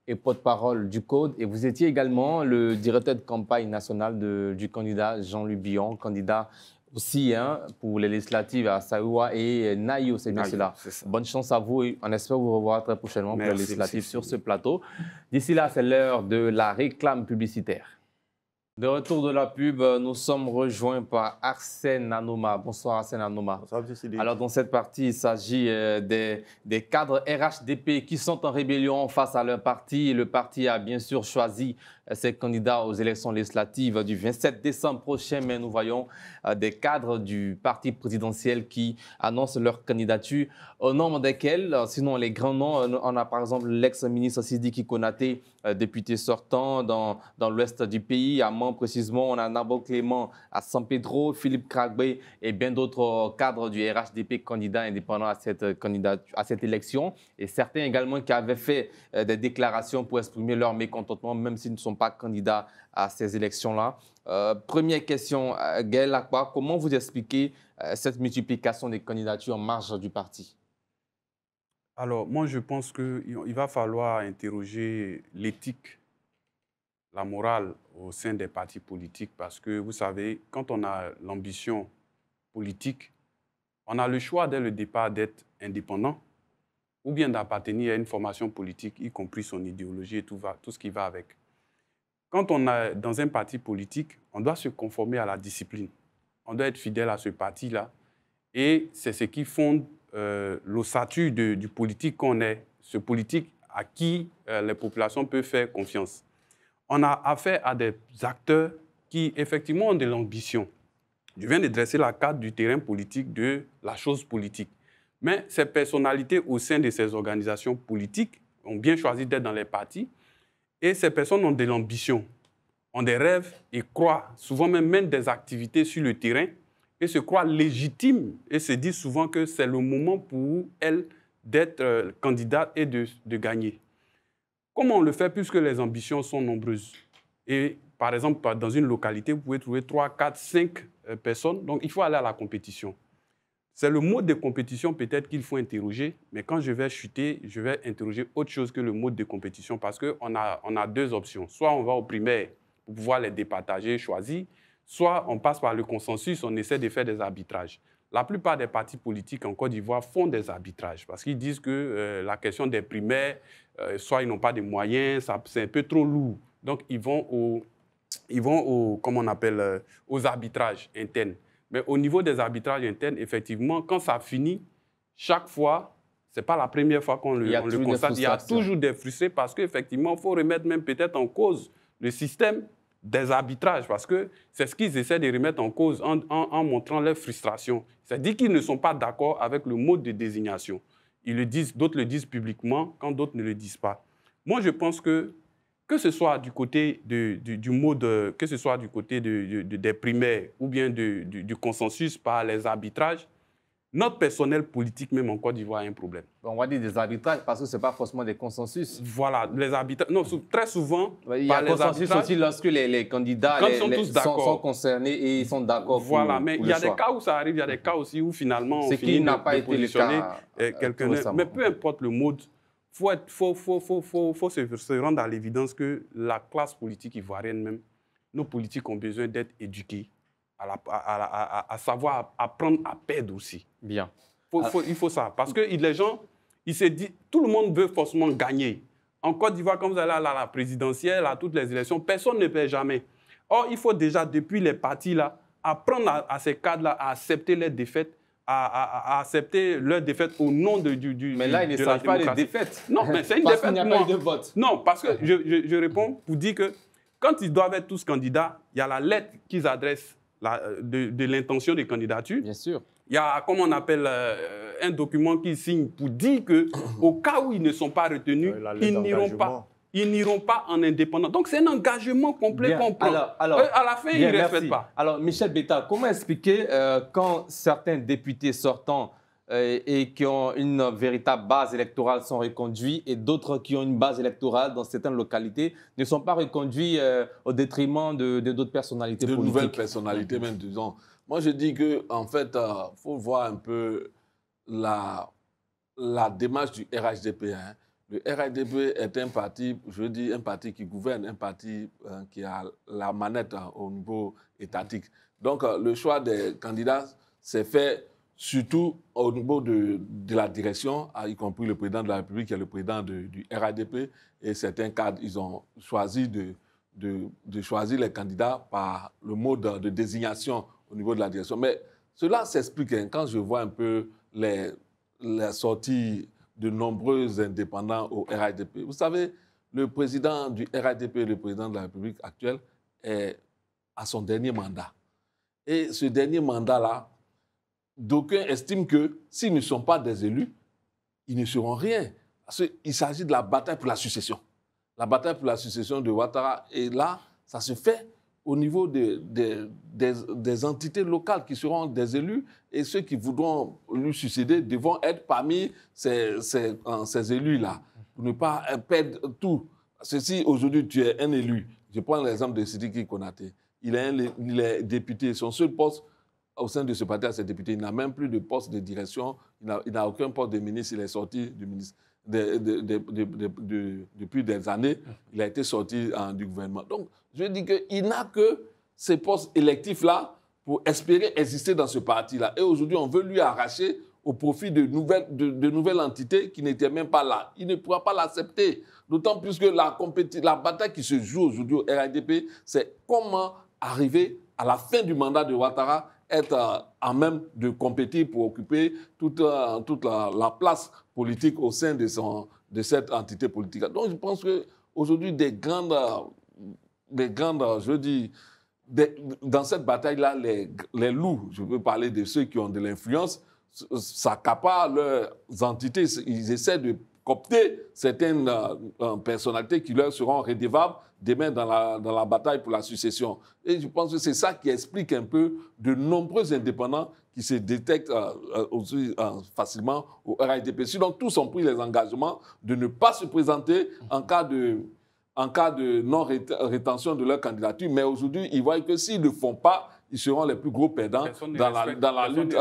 et porte-parole du Code, et vous étiez également le directeur de campagne nationale du candidat Jean-Louis Bion, candidat aussi pour les législatives à Saoua et Naïo, c'est bien cela. Bonne chance à vous et on espère vous revoir très prochainement pour les législatives sur ce plateau. D'ici là, c'est l'heure de la réclame publicitaire. De retour de la pub, nous sommes rejoints par Arsène Anoma. Bonsoir Arsène Anoma. Bonsoir, alors dans cette partie, il s'agit des cadres RHDP qui sont en rébellion face à leur parti. Le parti a bien sûr choisi ses candidats aux élections législatives du 27 décembre prochain, mais nous voyons des cadres du parti présidentiel qui annoncent leur candidature, au nombre desquels, sinon les grands noms, on a par exemple l'ex-ministre Sidiki Konaté, député sortant dans l'ouest du pays, à Mans précisément, on a Nabo Clément à San Pedro, Philippe Kragbe et bien d'autres cadres du RHDP candidats indépendants à cette élection, et certains également qui avaient fait des déclarations pour exprimer leur mécontentement, même s'ils ne sont pas candidats à ces élections-là. Première question, Gaël Akbar, comment vous expliquez cette multiplication des candidatures en marge du parti? Alors, moi, je pense qu'il va falloir interroger l'éthique, la morale au sein des partis politiques, parce que, vous savez, quand on a l'ambition politique, on a le choix dès le départ d'être indépendant ou bien d'appartenir à une formation politique, y compris son idéologie et tout ce qui va avec. Quand on est dans un parti politique, on doit se conformer à la discipline. On doit être fidèle à ce parti-là. Et c'est ce qui fonde l'ossature du politique qu'on est, ce politique à qui les populations peuvent faire confiance. On a affaire à des acteurs qui, effectivement, ont de l'ambition. Je viens de dresser la carte du terrain politique, de la chose politique. Mais ces personnalités au sein de ces organisations politiques ont bien choisi d'être dans les partis. Et ces personnes ont de l'ambition, ont des rêves et croient, souvent même des activités sur le terrain, et se croient légitimes et se disent souvent que c'est le moment pour elles d'être candidates et de gagner. Comment on le fait puisque les ambitions sont nombreuses? Et par exemple, dans une localité, vous pouvez trouver 3, 4, 5 personnes. Donc, il faut aller à la compétition. C'est le mode de compétition peut-être qu'il faut interroger, mais quand je vais chuter, je vais interroger autre chose que le mode de compétition parce qu'on a deux options. Soit on va au primaire pour pouvoir les départager, choisir, soit on passe par le consensus, on essaie de faire des arbitrages. La plupart des partis politiques en Côte d'Ivoire font des arbitrages parce qu'ils disent que la question des primaires, soit ils n'ont pas de moyens, c'est un peu trop lourd. Donc, ils vont comment on appelle, aux arbitrages internes. Mais au niveau des arbitrages internes, effectivement, quand ça finit, chaque fois, ce n'est pas la première fois qu'on le constate, il y a toujours des frustrés parce qu'effectivement, il faut remettre même peut-être en cause le système des arbitrages parce que c'est ce qu'ils essaient de remettre en cause en montrant leur frustration. C'est-à-dire qu'ils ne sont pas d'accord avec le mode de désignation. Ils le disent, d'autres le disent publiquement, quand d'autres ne le disent pas. Moi, je pense que ce soit du côté du mode, que ce soit du côté des primaires ou bien du consensus par les arbitrages, notre personnel politique, même en Côte d'Ivoire, a un problème. On va dire des arbitrages parce que ce n'est pas forcément des consensus. Voilà, les arbitrages. Non, très souvent, il y a un consensus aussi lorsque les candidats sont concernés et ils sont d'accord. Voilà, mais il y a des cas où ça arrive, il y a des cas aussi où finalement on finit de positionner quelqu'un. Mais peu importe le mode, faut se rendre à l'évidence que la classe politique ivoirienne même, nos politiques ont besoin d'être éduqués, à savoir apprendre à perdre aussi. Bien. Il faut ça. Parce que les gens, ils se disent, tout le monde veut forcément gagner. En Côte d'Ivoire, quand vous allez à la présidentielle, à toutes les élections, personne ne perd jamais. Or, il faut déjà, depuis les partis, là, apprendre à ces cadres-là à accepter leurs défaites, à accepter leurs défaites au nom du Mais là, il ne s'agit pas de défaites. Non, mais c'est une parce défaite. qu'il n'y a pas eu de vote. Non, parce que je réponds pour dire que quand ils doivent être tous candidats, il y a la lettre qu'ils adressent de l'intention de candidature. Bien sûr. Il y a, comment on appelle, un document qu'ils signent pour dire qu'au cas où ils ne sont pas retenus, ils n'iront pas en indépendant. Donc, c'est un engagement complet qu'on prend. Alors, à la fin, ils ne respectent pas. Alors, Michel Betta, comment expliquer quand certains députés sortants et qui ont une véritable base électorale sont reconduits et d'autres qui ont une base électorale dans certaines localités ne sont pas reconduits au détriment de d'autres personnalités politiques? De nouvelles personnalités, même, disons. Moi, je dis qu'en fait, il faut voir un peu la démarche du RHDP. Hein. Le RHDP est un parti, je dis un parti qui gouverne, un parti qui a la manette au niveau étatique. Donc, le choix des candidats s'est fait surtout au niveau de la direction, y compris le président de la République qui est le président du RHDP. Et certains cadres, ils ont choisi de choisir les candidats par le mode de désignation au niveau de la direction. Mais cela s'explique hein, quand je vois un peu les sorties de nombreux indépendants au RHDP. Vous savez, le président du RHDP, le président de la République actuelle, est à son dernier mandat. Et ce dernier mandat-là, d'aucuns estiment que s'ils ne sont pas des élus, ils ne seront rien. Parce qu'il s'agit de la bataille pour la succession. La bataille pour la succession de Ouattara. Et là, ça se fait au niveau des entités locales qui seront des élus et ceux qui voudront lui succéder devront être parmi ces élus-là pour ne pas perdre tout. Si aujourd'hui tu es un élu, je prends l'exemple de Sidiki Konaté, il est député, son seul poste au sein de ce parti à ses députés, il n'a même plus de poste de direction, il n'a aucun poste de ministre, il est sorti du ministre. Depuis des années, il a été sorti du gouvernement. Donc, je dis qu'il n'a que ces postes électifs-là pour espérer exister dans ce parti-là. Et aujourd'hui, on veut lui arracher au profit de nouvelles entités qui n'étaient même pas là. Il ne pourra pas l'accepter. D'autant plus que la bataille qui se joue aujourd'hui au RHDP, c'est comment arriver à la fin du mandat de Ouattara être à même de compétir pour occuper toute la place politique au sein de cette entité politique. Donc, je pense qu'aujourd'hui, des grandes, je dis, dans cette bataille-là, les loups, je veux parler de ceux qui ont de l'influence, s'accaparent leurs entités. Ils essaient de coopter certaines personnalités qui leur seront redevables demain dans la bataille pour la succession. Et je pense que c'est ça qui explique un peu de nombreux indépendants qui se détectent aussi facilement au RHDP. Sinon, tous ont pris les engagements de ne pas se présenter en cas de non-rétention de leur candidature. Mais aujourd'hui, ils voient que s'ils ne le font pas, ils seront les plus gros perdants dans la lutte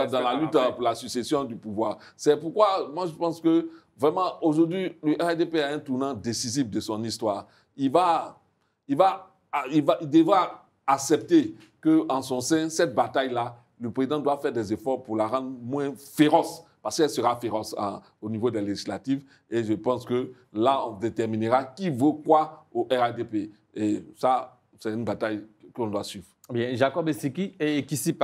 pour la succession du pouvoir. C'est pourquoi, moi, je pense que vraiment, aujourd'hui, le RHDP a un tournant décisif de son histoire. Il devra accepter qu'en son sein, cette bataille-là, le président doit faire des efforts pour la rendre moins féroce, parce qu'elle sera féroce au niveau des législatives. Et je pense que là, on déterminera qui vaut quoi au RHDP. Et ça, c'est une bataille qu'on doit suivre. Bien, Jacob Ekissi,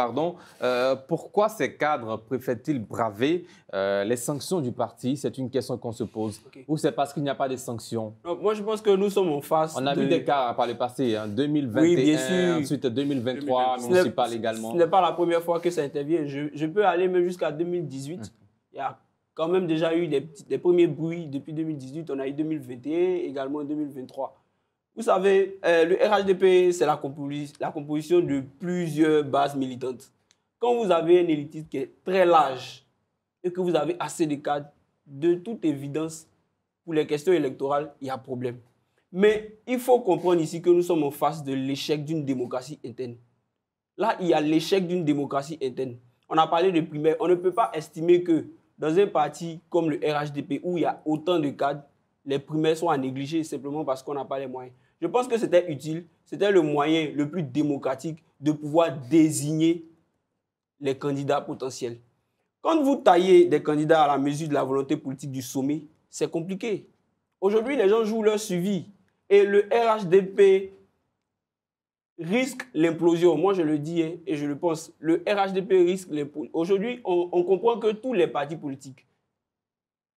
pourquoi ces cadres préfèrent-ils braver les sanctions du parti? C'est une question qu'on se pose. Okay. Ou c'est parce qu'il n'y a pas de sanctions? Non, moi, je pense que nous sommes en face. On a vu des cas par le passé, hein, 2021, oui, bien sûr. Ensuite 2023, municipal également. Ce n'est pas la première fois que ça intervient. Je peux aller même jusqu'à 2018. Il y a quand même déjà eu des premiers bruits depuis 2018. On a eu 2021, également 2023. Vous savez, le RHDP, c'est la composition de plusieurs bases militantes. Quand vous avez un élitiste qui est très large et que vous avez assez de cadres, de toute évidence, pour les questions électorales, il y a problème. Mais il faut comprendre ici que nous sommes en face de l'échec d'une démocratie interne. Là, il y a l'échec d'une démocratie interne. On a parlé de primaire. On ne peut pas estimer que dans un parti comme le RHDP, où il y a autant de cadres, les primaires soient négligées simplement parce qu'on n'a pas les moyens. Je pense que c'était utile, c'était le moyen le plus démocratique de pouvoir désigner les candidats potentiels. Quand vous taillez des candidats à la mesure de la volonté politique du sommet, c'est compliqué. Aujourd'hui, les gens jouent leur suivi et le RHDP risque l'implosion. Moi, je le dis et je le pense. Le RHDP risque l'implosion. Aujourd'hui, on comprend que tous les partis politiques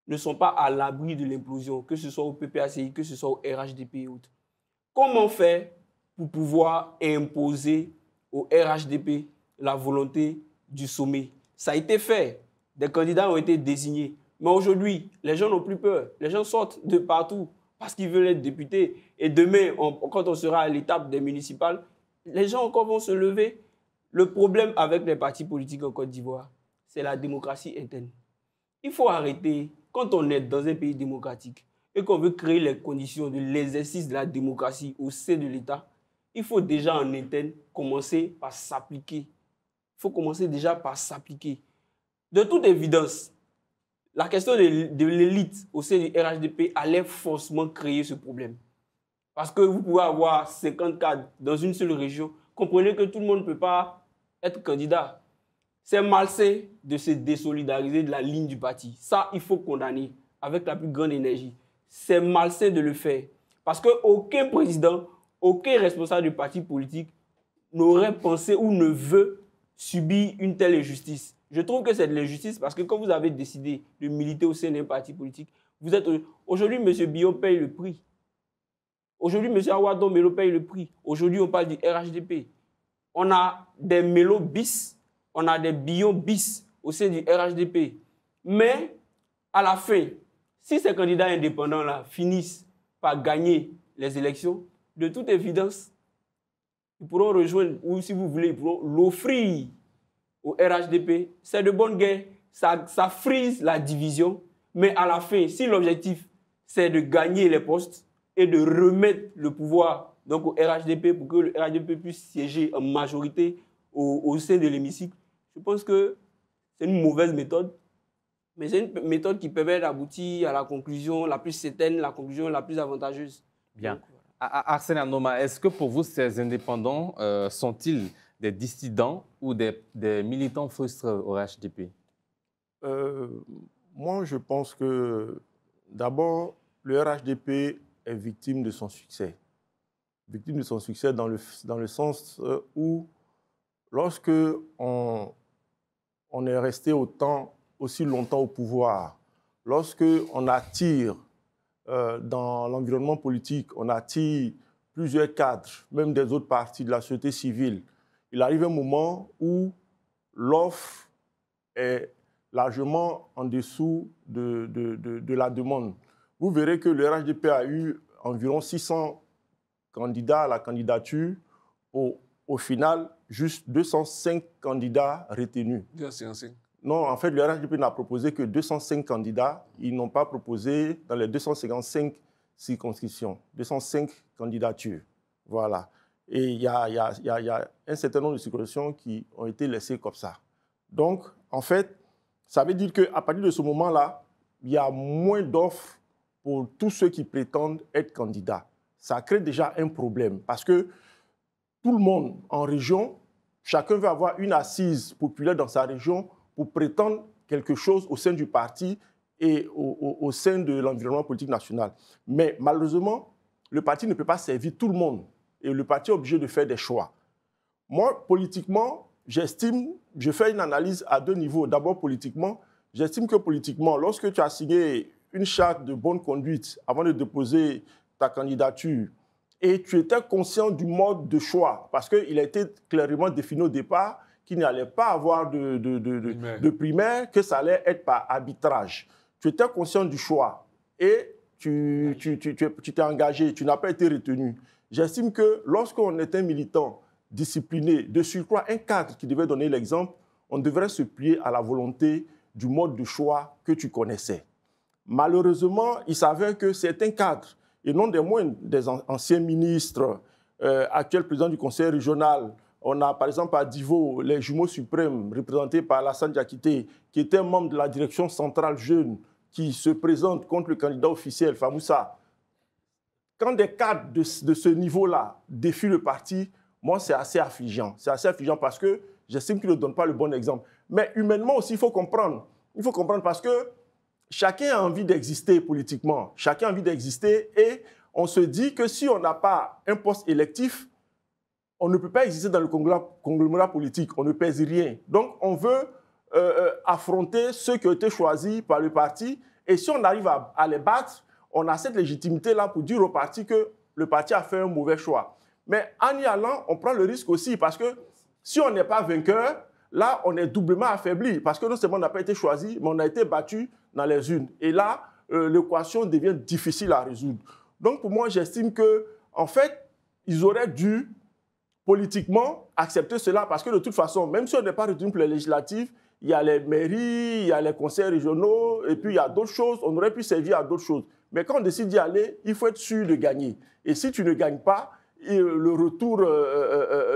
ne sont pas à l'abri de l'implosion, que ce soit au PPACI, que ce soit au RHDP et autres. Comment faire pour pouvoir imposer au RHDP la volonté du sommet? Ça a été fait. Des candidats ont été désignés. Mais aujourd'hui, les gens n'ont plus peur. Les gens sortent de partout parce qu'ils veulent être députés. Et demain, quand on sera à l'étape des municipales, les gens encore vont se lever. Le problème avec les partis politiques en Côte d'Ivoire, c'est la démocratie interne. Il faut arrêter, quand on est dans un pays démocratique et qu'on veut créer les conditions de l'exercice de la démocratie au sein de l'État, il faut déjà en interne commencer par s'appliquer. Il faut commencer déjà par s'appliquer. De toute évidence, la question de l'élite au sein du RHDP allait forcément créer ce problème. Parce que vous pouvez avoir 50 cadres dans une seule région. Comprenez que tout le monde ne peut pas être candidat. C'est malsain de se désolidariser de la ligne du parti. Ça, il faut condamner avec la plus grande énergie. C'est malsain de le faire. Parce qu'aucun président, aucun responsable du parti politique n'aurait pensé ou ne veut subir une telle injustice. Je trouve que c'est de l'injustice parce que quand vous avez décidé de militer au sein d'un parti politique, vous êtes... Aujourd'hui, M. Bion paye le prix. Aujourd'hui, M. Awadon Melo paye le prix. Aujourd'hui, on parle du RHDP. On a des Melo bis, on a des Bion bis au sein du RHDP. Mais, à la fin, si ces candidats indépendants-là finissent par gagner les élections, de toute évidence, ils pourront rejoindre, ou si vous voulez, ils pourront l'offrir au RHDP. C'est de bonne guerre, ça frise la division, mais à la fin, si l'objectif, c'est de gagner les postes et de remettre le pouvoir donc, au RHDP pour que le RHDP puisse siéger en majorité au sein de l'hémicycle, je pense que c'est une mauvaise méthode, mais c'est une méthode qui permet d'aboutir à la conclusion la plus certaine, la conclusion la plus avantageuse. Bien. Donc, voilà. Arsène Anoma, est-ce que pour vous, ces indépendants sont-ils des dissidents ou des militants frustrés au RHDP? Moi, je pense que d'abord, le RHDP est victime de son succès. Victime de son succès dans le sens où, lorsque on est resté aussi longtemps au pouvoir, lorsque on attire dans l'environnement politique, on attire plusieurs cadres, même des autres partis de la société civile, il arrive un moment où l'offre est largement en dessous de la demande. Vous verrez que le RHDP a eu environ 600 candidats à la candidature, au final, juste 205 candidats retenus. 205. Non, en fait, le RHDP n'a proposé que 205 candidats. Ils n'ont pas proposé dans les 255 circonscriptions, 205 candidatures. Voilà. Et il y a un certain nombre de circonscriptions qui ont été laissées comme ça. Donc, en fait, ça veut dire qu'à partir de ce moment-là, il y a moins d'offres pour tous ceux qui prétendent être candidats. Ça crée déjà un problème parce que tout le monde en région, chacun veut avoir une assise populaire dans sa région pour prétendre quelque chose au sein du parti et au sein de l'environnement politique national. Mais malheureusement, le parti ne peut pas servir tout le monde et le parti est obligé de faire des choix. Moi, politiquement, j'estime, je fais une analyse à deux niveaux. D'abord, politiquement, j'estime que politiquement, lorsque tu as signé une charte de bonne conduite avant de déposer ta candidature et tu étais conscient du mode de choix, parce qu'il a été clairement défini au départ qu'il n'allait pas avoir de primaire, que ça allait être par arbitrage. Tu étais conscient du choix et tu t'es engagé, tu n'as pas été retenu. J'estime que lorsqu'on est un militant discipliné, de surcroît un cadre qui devait donner l'exemple, on devrait se plier à la volonté du mode de choix que tu connaissais. Malheureusement, il s'avère que certains cadres, et non des moindres, des anciens ministres, actuels présidents du conseil régional, on a par exemple à Divo les jumeaux suprêmes représentés par Alassane Diakité, qui était membre de la direction centrale jeune, qui se présentent contre le candidat officiel, Famoussa, quand des cadres de ce niveau-là défient le parti, moi, c'est assez affligeant. C'est assez affligeant parce que j'estime qu'ils ne donnent pas le bon exemple. Mais humainement aussi, il faut comprendre. Il faut comprendre parce que chacun a envie d'exister politiquement. Chacun a envie d'exister et on se dit que si on n'a pas un poste électif, on ne peut pas exister dans le conglomérat politique. On ne pèse rien. Donc, on veut affronter ceux qui ont été choisis par le parti. Et si on arrive à les battre, on a cette légitimité-là pour dire au parti que le parti a fait un mauvais choix. Mais en y allant, on prend le risque aussi parce que si on n'est pas vainqueur, là, on est doublement affaibli parce que non seulement on n'a pas été choisi, mais on a été battu dans les urnes. Et là, l'équation devient difficile à résoudre. Donc, pour moi, j'estime qu'en fait, ils auraient dû politiquement accepter cela parce que de toute façon, même si on n'est pas retenu pour les législatives, il y a les mairies, il y a les conseils régionaux et puis il y a d'autres choses. On aurait pu servir à d'autres choses. Mais quand on décide d'y aller, il faut être sûr de gagner. Et si tu ne gagnes pas, le retour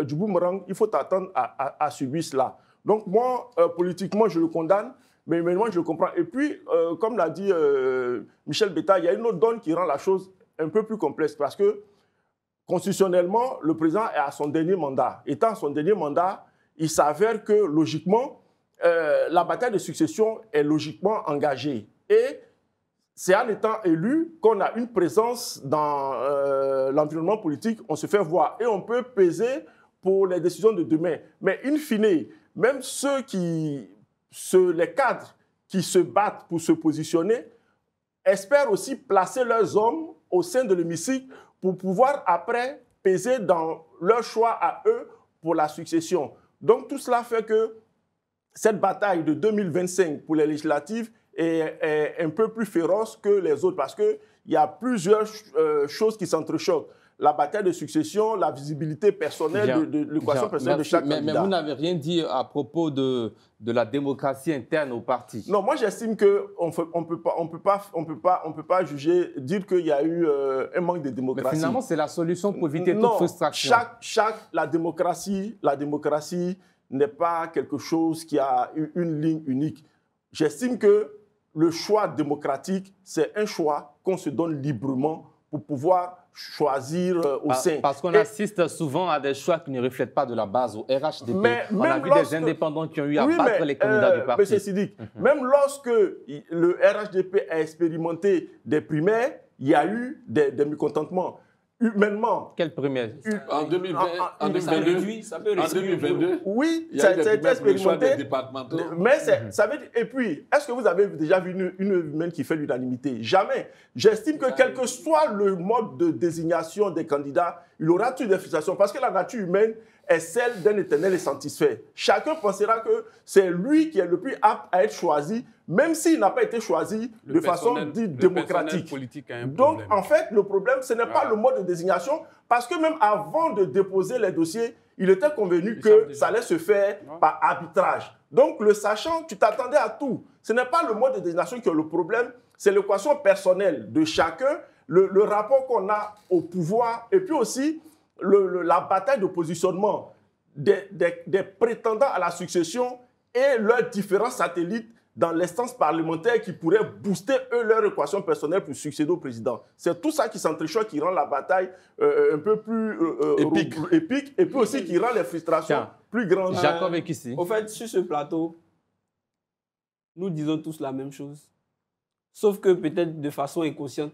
du boomerang, il faut t'attendre à subir cela. Donc moi, politiquement, je le condamne, mais humainement, je le comprends. Et puis, comme l'a dit Michel Betta, il y a une autre donne qui rend la chose un peu plus complexe parce que constitutionnellement, le président est à son dernier mandat. Étant à son dernier mandat, il s'avère que logiquement, la bataille de succession est logiquement engagée. Et c'est en étant élu qu'on a une présence dans l'environnement politique, on se fait voir et on peut peser pour les décisions de demain. Mais in fine, même les cadres qui se battent pour se positionner espèrent aussi placer leurs hommes au sein de l'hémicycle pour pouvoir après peser dans leur choix à eux pour la succession. Donc tout cela fait que cette bataille de 2025 pour les législatives est un peu plus féroce que les autres parce qu'il y a plusieurs choses qui s'entrechoquent. La bataille de succession, la visibilité personnelle de l'équation personnelle de chaque candidat. Mais vous n'avez rien dit à propos de la démocratie interne au parti. Non, moi j'estime qu'on ne peut pas juger, dire qu'il y a eu un manque de démocratie. Mais finalement, c'est la solution pour éviter toute frustration. La démocratie n'est pas quelque chose qui a une ligne unique. J'estime que le choix démocratique, c'est un choix qu'on se donne librement pour pouvoir choisir au sein. Parce qu'on assiste souvent à des choix qui ne reflètent pas de la base au RHDP. On a vu des indépendants qui ont eu à battre les candidats du parti. M. Sidik, même lorsque le RHDP a expérimenté des primaires, il y a eu des mécontentements. Humainement. Quelle primaire? En 2022. Ça peut En 2022. Oui, ça a été expérimenté. Mais ça veut dire, et puis, est-ce que vous avez déjà vu une humaine qui fait l'unanimité? Jamais. J'estime que quel que soit le mode de désignation des candidats, il aura toujours des frustrations parce que la nature humaine est celle d'un éternel insatisfait. Chacun pensera que c'est lui qui est le plus apte à être choisi, même s'il n'a pas été choisi de façon dite démocratique. Donc, en fait, le problème, ce n'est pas le mode de désignation, parce que même avant de déposer les dossiers, il était convenu que ça allait se faire par arbitrage. Donc, le sachant, tu t'attendais à tout. Ce n'est pas le mode de désignation qui est le problème, c'est l'équation personnelle de chacun, le rapport qu'on a au pouvoir, et puis aussi la bataille de positionnement des prétendants à la succession et leurs différents satellites dans l'instance parlementaire qui pourraient booster, eux, leur équation personnelle pour succéder au président. C'est tout ça qui s'entrechoque, qui rend la bataille un peu plus épique et puis aussi qui rend les frustrations plus grandes. Jacob est ici. Au fait, sur ce plateau, nous disons tous la même chose. Sauf que peut-être de façon inconsciente,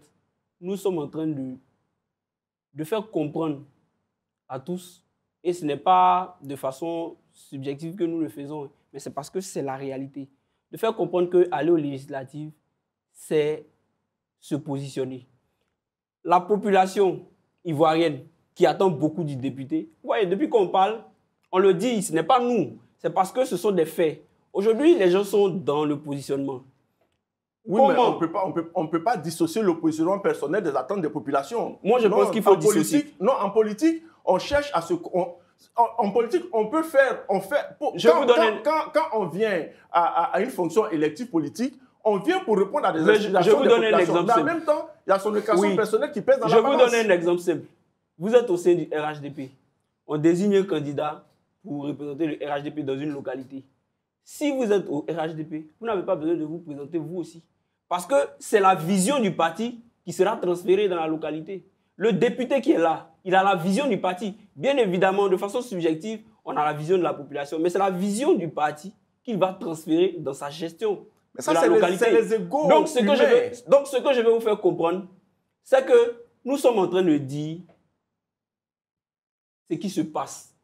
nous sommes en train de faire comprendre à tous, et ce n'est pas de façon subjective que nous le faisons, mais c'est parce que c'est la réalité. De faire comprendre qu'aller aux législatives, c'est se positionner. La population ivoirienne qui attend beaucoup du député, vous voyez, depuis qu'on parle, on le dit, ce n'est pas nous, c'est parce que ce sont des faits. Aujourd'hui, les gens sont dans le positionnement. Oui, mais on ne peut pas dissocier le positionnement personnel des attentes des populations. Moi, je pense qu'il faut dissocier. Non, en politique, on cherche à se... En politique, on peut faire... Quand on vient à une fonction élective politique, on vient pour répondre à des aspirations des populations. Je vous donne un exemple simple. En même temps, il y a son équation personnelle qui pèse dans la balance. Je vous donne un exemple simple. Vous êtes au sein du RHDP. On désigne un candidat pour représenter le RHDP dans une localité. Si vous êtes au RHDP, vous n'avez pas besoin de vous présenter vous aussi. Parce que c'est la vision du parti qui sera transférée dans la localité. Le député qui est là, il a la vision du parti. Bien évidemment, de façon subjective, on a la vision de la population, mais c'est la vision du parti qu'il va transférer dans sa gestion. Mais ça, c'est les égos. Donc, ce que je vais vous faire comprendre, c'est que nous sommes en train de dire ce qui se passe.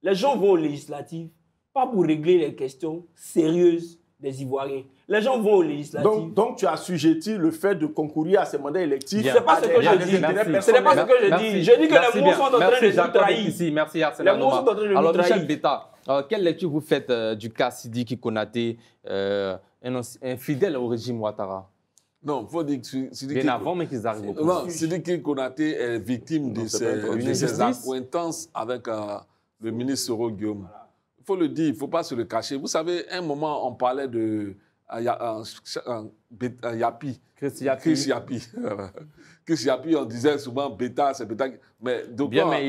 Les gens vont aux législatives, pas pour régler les questions sérieuses des Ivoiriens. Les gens vont aux législatives. Donc tu as assujetti le fait de concourir à ces mandats électifs. Ce n'est pas ce que je dis. Ce n'est pas ce que je dis. Je dis que les mots sont en train de nous trahir. Merci Arsène Anoma. Alors Michel Betta, quelle lecture vous faites du cas Sidiki Konaté, un fidèle au régime Ouattara? Non, il faut dire que Sidiki... Bien avant, mais qu'ils arrivent au pouvoir. Non, Sidiki Konaté est victime de ses accointances avec le ministre Soro Guillaume. Il faut le dire, il ne faut pas se le cacher. Vous savez, à un moment, on parlait de Yapi. Chris Yapi. Chris Yapi, on disait souvent Beta, c'est Beta. Mais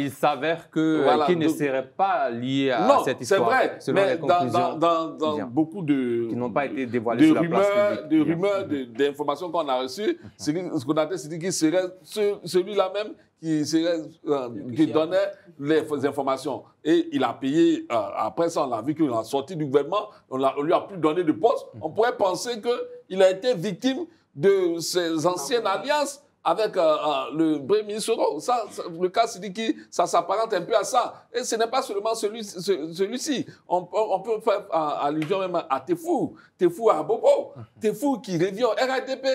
il s'avère qu'il ne serait pas lié à cette histoire. C'est vrai, mais dans beaucoup de... Qui n'ont pas été dévoilés sur la place publique. De rumeurs, d'informations qu'on a reçues, ce qu'on a dit qu'il serait celui-là même qui donnait les informations. Et il a payé, après ça, on a vu qu'il a sorti du gouvernement, on lui a plus donné de poste. On pourrait penser qu'il a été victime de ses anciennes alliances avec le premier ministre Soro. Le cas Sidiki, ça s'apparente un peu à ça. Et ce n'est pas seulement celui-ci. On peut faire allusion même à Tefou à Bobo. Tefou qui revient au RADP.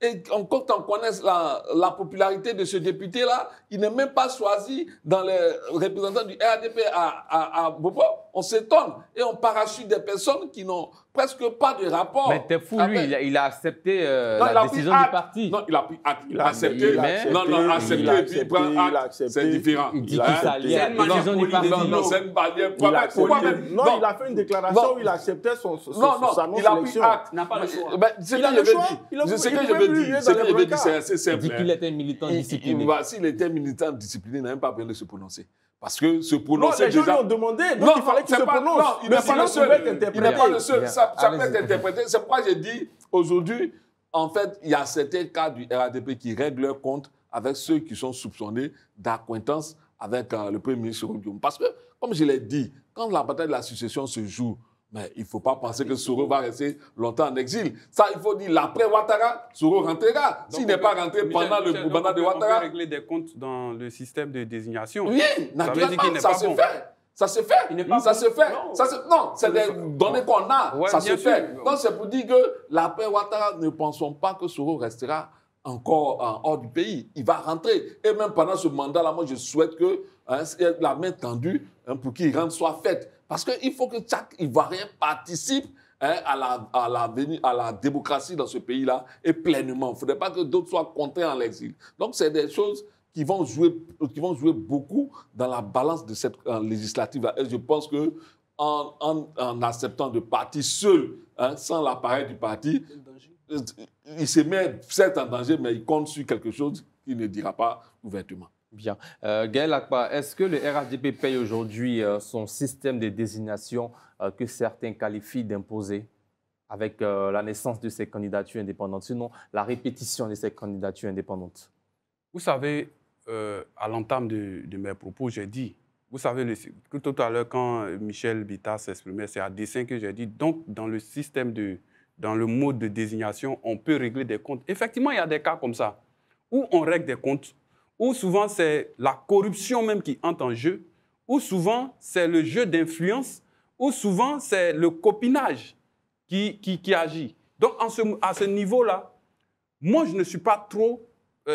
Et quand on connaît la popularité de ce député-là, il n'est même pas choisi dans les représentants du RADP à Bobo. On s'étonne et on parachute des personnes qui n'ont presque pas de rapport. Mais Tefou, lui, il a accepté la décision du parti. Non, il a pris acte. Il a accepté. C'est différent. Il dit qu'il s'allie à la décision du parti. Non, c'est une barrière. Non, il a fait une déclaration où il acceptait son annonce il a pris acte. Il n'a pas le choix. C'est ce que je veux dire. Ce que je veux dire, c'est assez simple. Il dit qu'il était un militant discipliné. S'il était militant discipliné, il n'a même pas besoin de se prononcer. Parce que se prononcer déjà... Non, les gens lui ont demandé, donc il fallait qu'il se prononce. Non, il n'est pas le seul. Il n'est pas le seul. Ça peut être interprété. C'est pourquoi j'ai dit, aujourd'hui, en fait, il y a certains cas du RADP qui règlent leur compte avec ceux qui sont soupçonnés d'accointance avec le Premier ministre Soro Guillaume. Parce que, comme je l'ai dit, quand la bataille de la succession se joue, mais il ne faut pas penser que Soro va rester longtemps en exil. Ça, il faut dire, l'après Ouattara, Soro rentrera. S'il n'est pas rentré pendant le gouvernement de Ouattara... On peut régler des comptes dans le système de désignation. Oui, naturellement, ça se fait. Ça se fait. Ça se fait. Non, c'est des données qu'on a. Ouais, ça se fait. Donc, c'est pour dire que l'après Ouattara, ne pensons pas que Soro restera encore hors du pays. Il va rentrer. Et même pendant ce mandat-là, moi, je souhaite que la main tendue pour qu'il rentre soit faite. Parce qu'il faut que chaque Ivoirien participe à la démocratie dans ce pays-là et pleinement. Il ne faudrait pas que d'autres soient contraints en l'exil. Donc, c'est des choses qui vont jouer beaucoup dans la balance de cette législative. Et je pense qu'en acceptant de partir seul, sans l'appareil du parti, il se met certes en danger, mais il compte sur quelque chose qu'il ne dira pas ouvertement. Bien. Gaël Akpa, est-ce que le RADP paye aujourd'hui son système de désignation que certains qualifient d'imposé avec la naissance de ces candidatures indépendantes, sinon la répétition de ces candidatures indépendantes? Vous savez, à l'entame de mes propos, j'ai dit, vous savez, que tout à l'heure, quand Michel Betta s'exprimait, c'est à dessein que j'ai dit, donc dans le système dans le mode de désignation, on peut régler des comptes. Effectivement, il y a des cas comme ça, où on règle des comptes, où souvent c'est la corruption même qui entre en jeu, où souvent c'est le jeu d'influence, où souvent c'est le copinage qui agit. Donc à ce niveau-là, moi je ne suis pas trop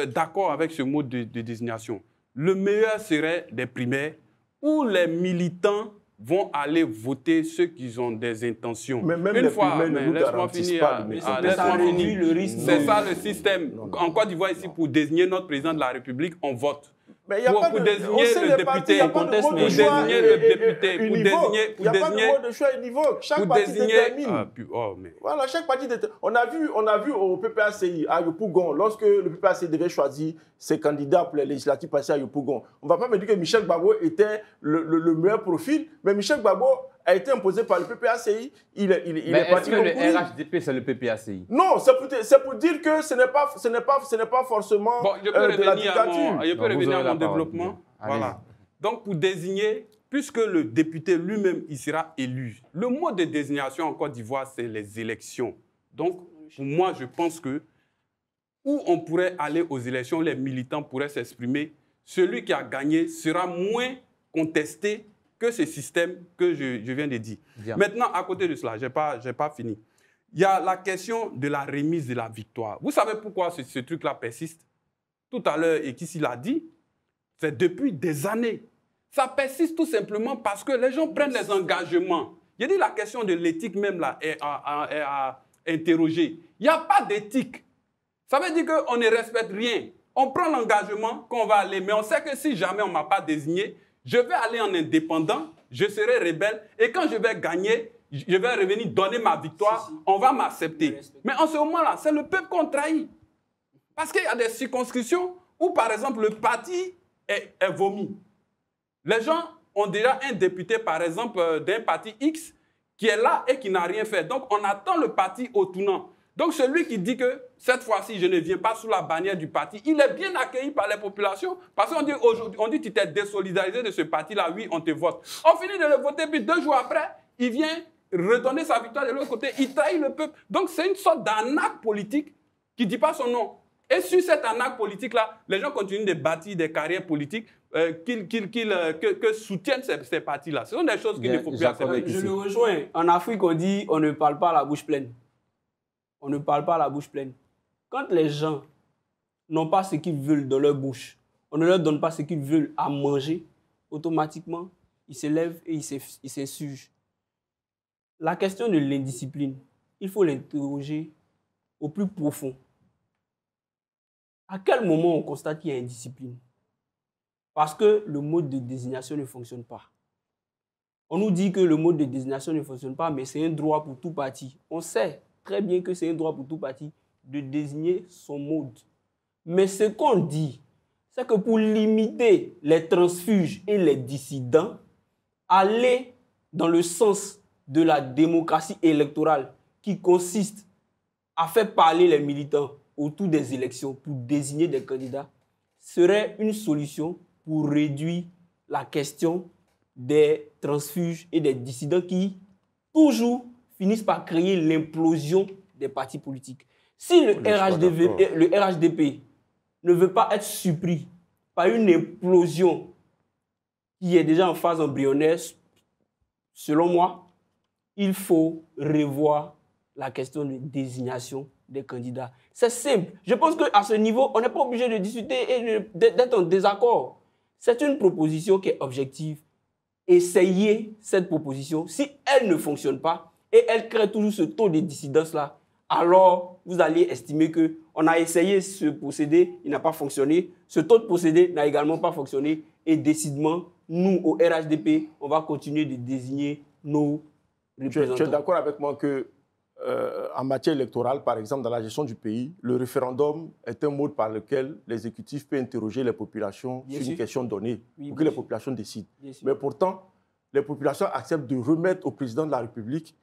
d'accord avec ce mode de désignation. Le meilleur serait des primaires où les militants vont aller voter ceux qui ont des intentions. Mais même les primaires ne nous garantissent pas de C'est ça le système. En Côte d'Ivoire, ici, pour désigner notre président de la République, on vote. Mais il n'y a pas de désigner le député, pour désigner le député, pour désigner, il n'y a pas de mode de choix univoque. Chaque parti détermine. Voilà, chaque parti détermine. On a vu au PPACI, à Yopougon, lorsque le PPACI devait choisir ses candidats pour les législatives passées à Yopougon. On ne va pas me dire que Michel Gbagbo était le meilleur profil, mais Michel Gbagbo a été imposé par le PPACI. Il est parti concourir. Est-ce que le RHDP, c'est le PPACI? Non, c'est pour dire que ce n'est pas forcément je peux de la dictature. Je peux revenir à mon développement. Voilà. Donc, pour désigner, puisque le député lui-même, il sera élu, le mot de désignation en Côte d'Ivoire, c'est les élections. Donc, pour moi, je pense que où on pourrait aller aux élections, les militants pourraient s'exprimer, celui qui a gagné sera moins contesté que ce système que je viens de dire. Bien. Maintenant, à côté de cela, je n'ai pas fini. Il y a la question de la remise de la victoire. Vous savez pourquoi ce truc-là persiste? Tout à l'heure, Ekissi l'a dit, c'est depuis des années. Ça persiste tout simplement parce que les gens prennent les engagements. J'ai dit la question de l'éthique même là est à interroger. Il n'y a pas d'éthique. Ça veut dire qu'on ne respecte rien. On prend l'engagement qu'on va aller, mais on sait que si jamais on ne m'a pas désigné, je vais aller en indépendant, je serai rebelle, et quand je vais gagner, je vais revenir donner ma victoire, on va m'accepter. Mais en ce moment-là, c'est le peuple qu'on trahit. Parce qu'il y a des circonscriptions où, par exemple, le parti est vomi. Les gens ont déjà un député, par exemple, d'un parti X, qui est là et qui n'a rien fait. Donc, on attend le parti au tournant. Donc, celui qui dit que cette fois-ci, je ne viens pas sous la bannière du parti, il est bien accueilli par les populations. Parce qu'on dit aujourd'hui, on dit tu t'es désolidarisé de ce parti-là, oui, on te vote. On finit de le voter, puis 2 jours après, il vient redonner sa victoire de l'autre côté, il trahit le peuple. Donc, c'est une sorte d'arnaque politique qui ne dit pas son nom. Et sur cette arnaque politique-là, les gens continuent de bâtir des carrières politiques que soutiennent ces partis-là. Ce sont des choses qu'il ne faut plus accepter. Je le rejoins. En Afrique, on dit on ne parle pas à la bouche pleine. On ne parle pas à la bouche pleine. Quand les gens n'ont pas ce qu'ils veulent dans leur bouche, on ne leur donne pas ce qu'ils veulent à manger, automatiquement, ils se lèvent et ils s'insurgent. La question de l'indiscipline, il faut l'interroger au plus profond. À quel moment on constate qu'il y a indiscipline? Parce que le mode de désignation ne fonctionne pas. On nous dit que le mode de désignation ne fonctionne pas, mais c'est un droit pour tout parti. On sait très bien que c'est un droit pour tout parti de désigner son mode. Mais ce qu'on dit, c'est que pour limiter les transfuges et les dissidents, aller dans le sens de la démocratie électorale qui consiste à faire parler les militants autour des élections pour désigner des candidats serait une solution pour réduire la question des transfuges et des dissidents qui, toujours, finissent par créer l'implosion des partis politiques. Si le RHDP ne veut pas être surpris par une implosion qui est déjà en phase embryonnaire, selon moi, il faut revoir la question de désignation des candidats. C'est simple. Je pense qu'à ce niveau, on n'est pas obligé de discuter et d'être en désaccord. C'est une proposition qui est objective. Essayez cette proposition. Si elle ne fonctionne pas et elle crée toujours ce taux de dissidence-là, alors vous allez estimer qu'on a essayé ce procédé, il n'a pas fonctionné. Ce taux de procédé n'a également pas fonctionné. Et décidément, nous, au RHDP, on va continuer de désigner nos représentants. Tu es d'accord avec moi que en matière électorale, par exemple, dans la gestion du pays, le référendum est un mode par lequel l'exécutif peut interroger les populations sur une question donnée, pour que les populations décident. Mais pourtant, les populations acceptent de remettre au président de la République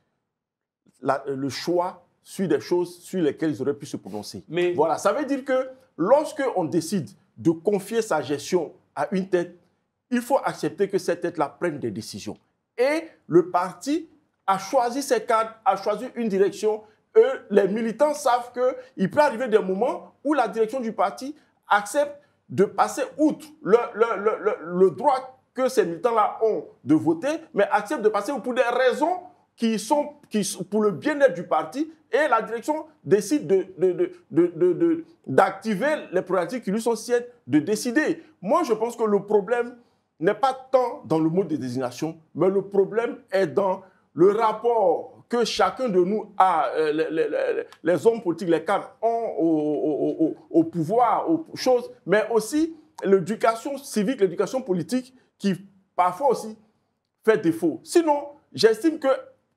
le choix sur des choses sur lesquelles ils auraient pu se prononcer. Mais voilà, ça veut dire que lorsqu'on décide de confier sa gestion à une tête, il faut accepter que cette tête-là prenne des décisions. Et le parti a choisi ses cadres, a choisi une direction. Les militants savent qu'il peut arriver des moments où la direction du parti accepte de passer outre le droit que ces militants-là ont de voter, mais accepte de passer pour des raisons qui sont pour le bien-être du parti, et la direction décide d'activer les prérogatives qui lui sont siennes de décider. Moi, je pense que le problème n'est pas tant dans le mode de désignation, mais le problème est dans le rapport que chacun de nous a, les hommes politiques, les cadres ont au pouvoir, aux choses, mais aussi l'éducation civique, l'éducation politique qui parfois aussi fait défaut. Sinon, j'estime que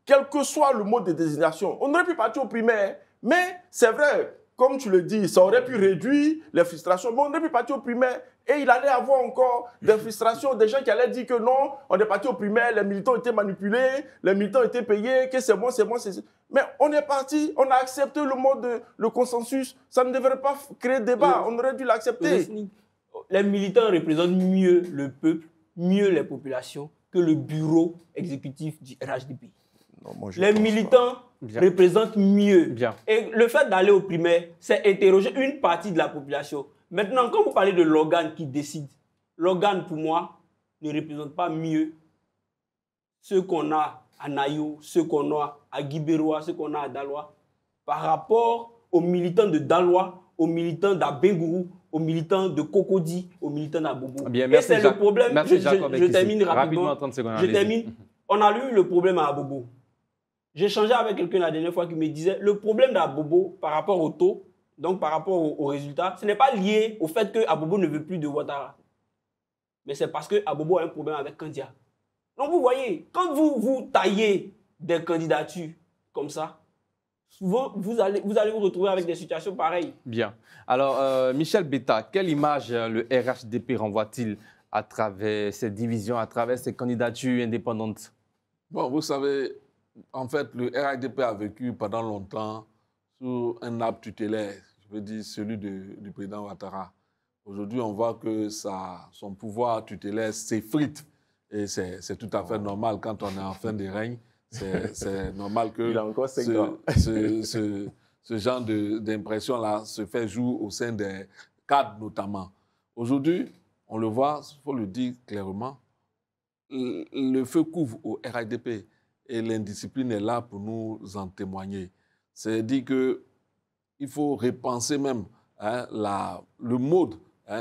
quel que soit le mode de désignation, on aurait pu partir au primaire, mais c'est vrai, comme tu le dis, ça aurait pu réduire les frustrations, mais on aurait pu partir au primaire Et il allait avoir encore des frustrations, des gens qui allaient dire que non, on est parti au primaire, les militants étaient manipulés, les militants étaient payés, que c'est bon, c'est bon, c'est... Mais on est parti, on a accepté le consensus. Ça ne devrait pas créer débat, on aurait dû l'accepter. Les militants représentent mieux le peuple, mieux les populations que le bureau exécutif du RHDP. Non, les militants représentent mieux. Et le fait d'aller au primaire, c'est interroger une partie de la population. Maintenant, quand vous parlez de l'organe qui décide, l'organe, pour moi, ne représente pas mieux ceux qu'on a à Nayo, ceux qu'on a à Guibéroa, ceux qu'on a à Daloa, par rapport aux militants de Daloa, aux militants d'Abengourou, aux militants de Cocody, aux militants d'Abobo. Et c'est le problème. Je termine rapidement. Je termine. On a eu le problème à Abobo. J'ai échangé avec quelqu'un la dernière fois qui me disait le problème d'Abobo par rapport au taux, donc par rapport aux résultats, ce n'est pas lié au fait que Abobo ne veut plus de Ouattara. Mais c'est parce que Abobo a un problème avec Kandia. Donc vous voyez, quand vous taillez des candidatures comme ça, souvent vous allez vous retrouver avec des situations pareilles. Bien. Alors, Michel Betta, quelle image le RHDP renvoie-t-il à travers ces divisions, à travers ces candidatures indépendantes? Bon, vous savez, en fait, le RHDP a vécu pendant longtemps sous un arbre tutélaire, je veux dire celui du président Ouattara. Aujourd'hui, on voit que son pouvoir tutélaire s'effrite. Et c'est tout à fait normal quand on est en fin de règne. C'est normal que ce genre d'impression-là se fait jour au sein des cadres notamment. Aujourd'hui, on le voit, il faut le dire clairement, le feu couvre au RHDP et l'indiscipline est là pour nous en témoigner. C'est-à-dire qu'il faut repenser même le mode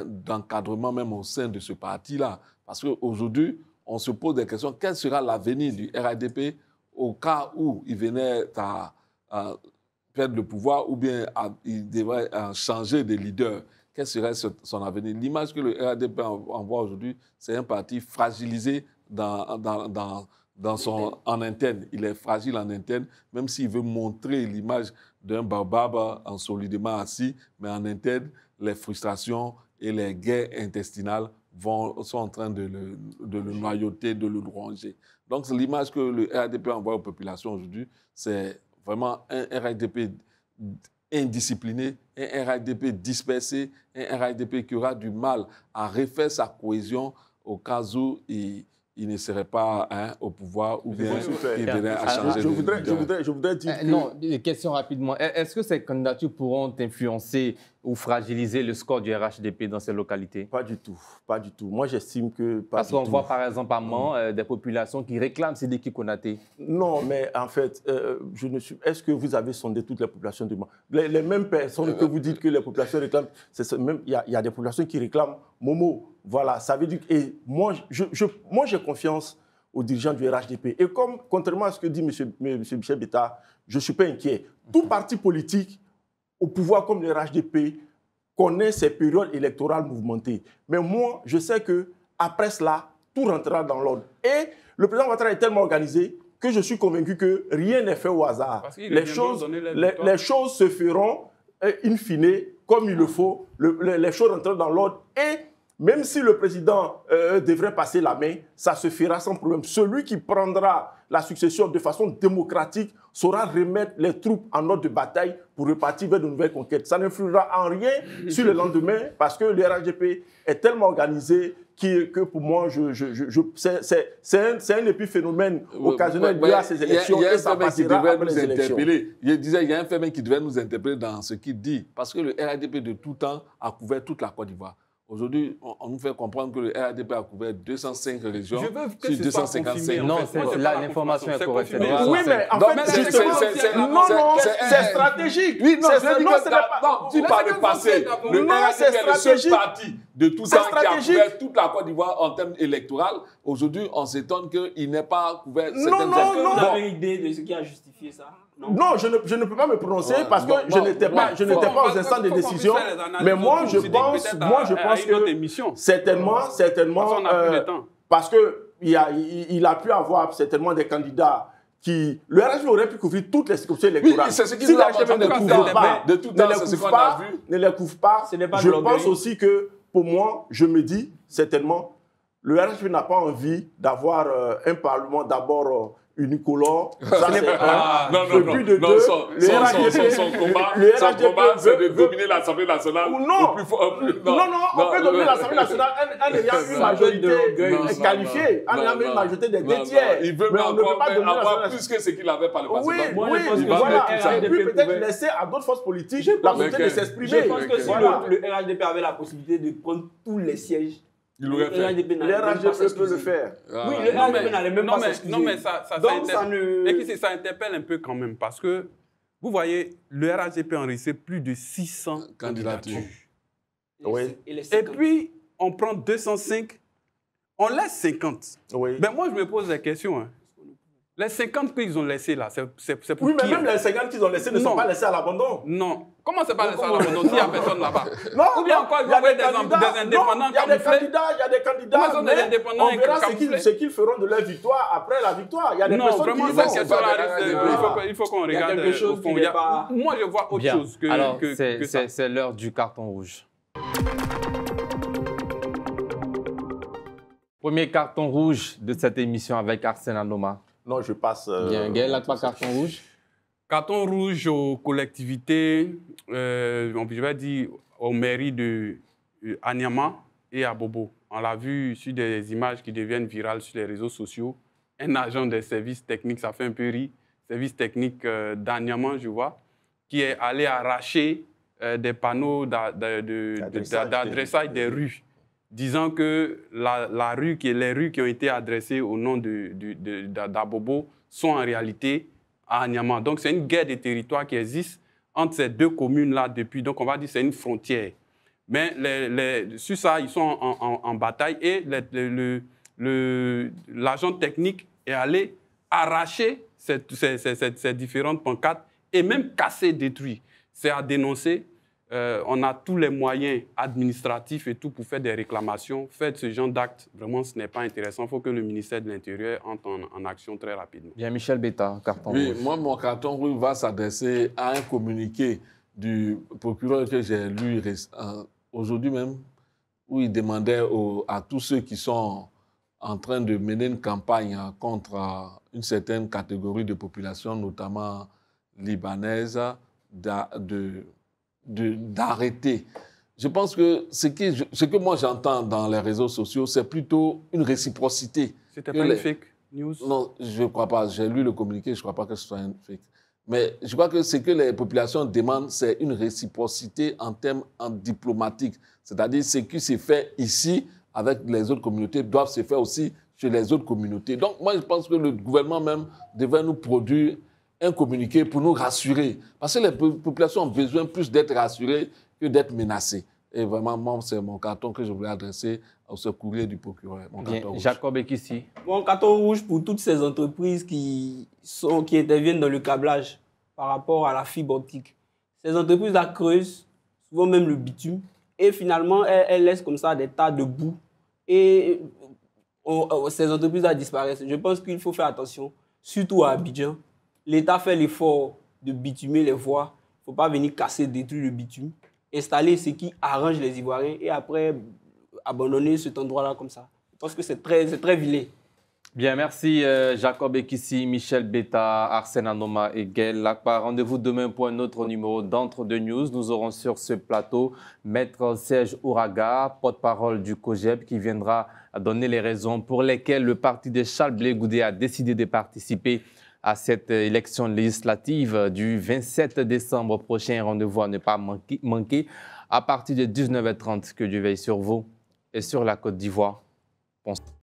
d'encadrement même au sein de ce parti-là. Parce qu'aujourd'hui, on se pose des questions. Quel sera l'avenir du RHDP au cas où il venait à perdre le pouvoir ou bien il devrait changer de leader? Quel serait son avenir? L'image que le RHDP envoie aujourd'hui, c'est un parti fragilisé en interne. Il est fragile en interne, même s'il veut montrer l'image d'un barbare en solidement assis, mais en interne, les frustrations et les guerres intestinales sont en train de le noyauter, de le ronger. Donc, l'image que le RHDP envoie aux populations aujourd'hui, c'est vraiment un RHDP indiscipliné, un RHDP dispersé, un RHDP qui aura du mal à refaire sa cohésion au cas où il ne serait pas au pouvoir ou bien il viendrait à changer je voudrais dire Non, une question rapidement. Est-ce que ces candidatures pourront influencer ou fragiliser le score du RHDP dans ces localités? Pas du tout, pas du tout. Moi, j'estime que Parce qu'on voit par exemple à Mans des populations qui réclament Sidiki Konaté. Non, mais en fait, est-ce que vous avez sondé toutes les populations de Mans? Les mêmes personnes que vous dites que les populations réclament, il y a des populations qui réclament Momo. Voilà, ça veut dire que moi, j'ai confiance aux dirigeants du RHDP. Et contrairement à ce que dit M. Michel Betta, je ne suis pas inquiet. Tout parti politique au pouvoir comme le RHDP connaît ces périodes électorales mouvementées. Mais moi, je sais qu'après cela, tout rentrera dans l'ordre. Et le président Ouattara est tellement organisé que je suis convaincu que rien n'est fait au hasard. Les choses se feront in fine comme il le faut. Les choses rentreront dans l'ordre. Et même si le président devrait passer la main, ça se fera sans problème. Celui qui prendra la succession de façon démocratique saura remettre les troupes en ordre de bataille pour repartir vers de nouvelles conquêtes. Ça n'influera en rien sur le lendemain parce que le RHDP est tellement organisé que pour moi, c'est un épiphénomène occasionnel lié à ces élections et ça passera après les élections. Je disais, il y a un fait qui devait nous interpeller dans ce qu'il dit parce que le RHDP de tout temps a couvert toute la Côte d'Ivoire. Aujourd'hui, on nous fait comprendre que le RHDP a couvert 205 régions sur 255. Non, là, l'information est correcte. Oui, mais en fait, justement, c'est stratégique. Oui, non, tu parles de passé. Le RHDP est le seul parti de tout temps qui a couvert toute la Côte d'Ivoire en termes électoraux. Aujourd'hui, on s'étonne qu'il n'ait pas couvert certaines zones. Vous avez une idée de ce qui a justifié ça? Non, je ne peux pas me prononcer parce que je n'étais pas aux instants de décision. Mais moi, je pense que certainement, parce qu'il a pu avoir certainement des candidats qui... Le RHDP aurait pu couvrir toutes les circonscriptions électorales. Oui, c'est ce qui nous a montré de tout temps, c'est ce qu'on a vu. Ne les couvre pas, je pense aussi que pour moi, je me dis certainement, le RHP n'a pas envie d'avoir un parlement d'abord unicolore. Ça, c'est un. Non, Plus de deux. Son combat, c'est de dominer l'Assemblée nationale. Non, non, on peut dominer l'Assemblée nationale en ayant une majorité qualifiée, en ayant une majorité des 2 tiers. Il veut avoir plus que ce qu'il avait par le passé. Oui, voilà. Et puis peut-être laisser à d'autres forces politiques la possibilité de s'exprimer. Je pense que si le RHDP avait la possibilité de prendre tous les sièges, le RHDP peut le faire. Oui, le RHDP n'allait même pas s'excuser. Non, mais ça interpelle un peu quand même, parce que, vous voyez, le RHDP a enregistré plus de 600 candidatures. Oui. Et puis, on prend 205, on laisse 50. Oui. Ben moi, je me pose la question. Hein. Les 50 qu'ils ont laissés là, c'est pour oui, qui? Oui, mais même les 50 qu'ils ont laissés ne sont pas laissés à l'abandon. Non. Comment c'est pas laissé à l'abandon s'il n'y a personne là-bas? Non. Ou bien encore, il y a des indépendants. Il y a des candidats, on verra ce qu'ils feront de leur victoire après la victoire. Il y a des personnes qui vont. Il faut qu'on regarde au fond. Moi, je vois autre chose que alors, ça. C'est l'heure du carton rouge. Premier carton rouge de cette émission avec Arsène Anoma. Non, je passe. Bien, Gaël n'a pas carton rouge. Carton rouge aux collectivités, je vais dire aux mairies de Anyama et à Bobo. On l'a vu sur des images qui deviennent virales sur les réseaux sociaux. Un agent des services techniques, ça fait un peu rire, service technique d'Anyama, je vois, qui est allé arracher des panneaux d'adressage des rues, disant que les rues qui ont été adressées au nom d'Abobo sont en réalité à Anyama. Donc, c'est une guerre des territoires qui existe entre ces deux communes-là depuis. Donc, on va dire que c'est une frontière. Mais sur ça, ils sont en bataille et l'agent technique est allé arracher ces différentes pancartes et même casser, détruire. C'est à dénoncer. On a tous les moyens administratifs et tout pour faire des réclamations. Faire ce genre d'actes, vraiment, ce n'est pas intéressant. Il faut que le ministère de l'Intérieur entre en action très rapidement. Bien, Michel Betta, carton rouge. Oui, moi, mon carton rouge va s'adresser à un communiqué du procureur que j'ai lu aujourd'hui même, où il demandait à tous ceux qui sont en train de mener une campagne contre une certaine catégorie de population, notamment libanaise, d'arrêter. Je pense que ce que moi j'entends dans les réseaux sociaux, c'est plutôt une réciprocité. C'était pas une fake news? Non, je ne crois pas. J'ai lu le communiqué, je ne crois pas que ce soit une fake. Mais je crois que ce que les populations demandent, c'est une réciprocité en termes diplomatiques. C'est-à-dire ce qui se fait ici avec les autres communautés doivent se faire aussi chez les autres communautés. Donc moi je pense que le gouvernement même devrait nous produire un communiqué pour nous rassurer. Parce que les populations ont besoin plus d'être rassurées que d'être menacées. Et vraiment, moi, c'est mon carton que je voulais adresser à ce courrier du procureur. Jacob Ekissi. Mon carton rouge pour toutes ces entreprises qui interviennent dans le câblage par rapport à la fibre optique. Ces entreprises-là creusent, souvent même le bitume, et finalement, elles laissent comme ça des tas de boue. Et ces entreprises-là disparaissent. Je pense qu'il faut faire attention, surtout à Abidjan. L'État fait l'effort de bitumer les voies. Il ne faut pas venir casser, détruire le bitume. Installer ce qui arrange les Ivoiriens et après abandonner cet endroit-là comme ça. Je pense que c'est très vilain. Bien, merci Jacob Ekissi, Michel Betta, Arsène Anoma et Gaël Lakpa. Rendez-vous demain pour un autre numéro d'Entre deux News. Nous aurons sur ce plateau Maître Serge Ouraga, porte-parole du COJEP, qui viendra donner les raisons pour lesquelles le parti de Charles Blé Goudé a décidé de participer à cette élection législative du 27 décembre prochain. Rendez-vous à ne pas manquer à partir de 19h30. Que Dieu veille sur vous et sur la Côte d'Ivoire.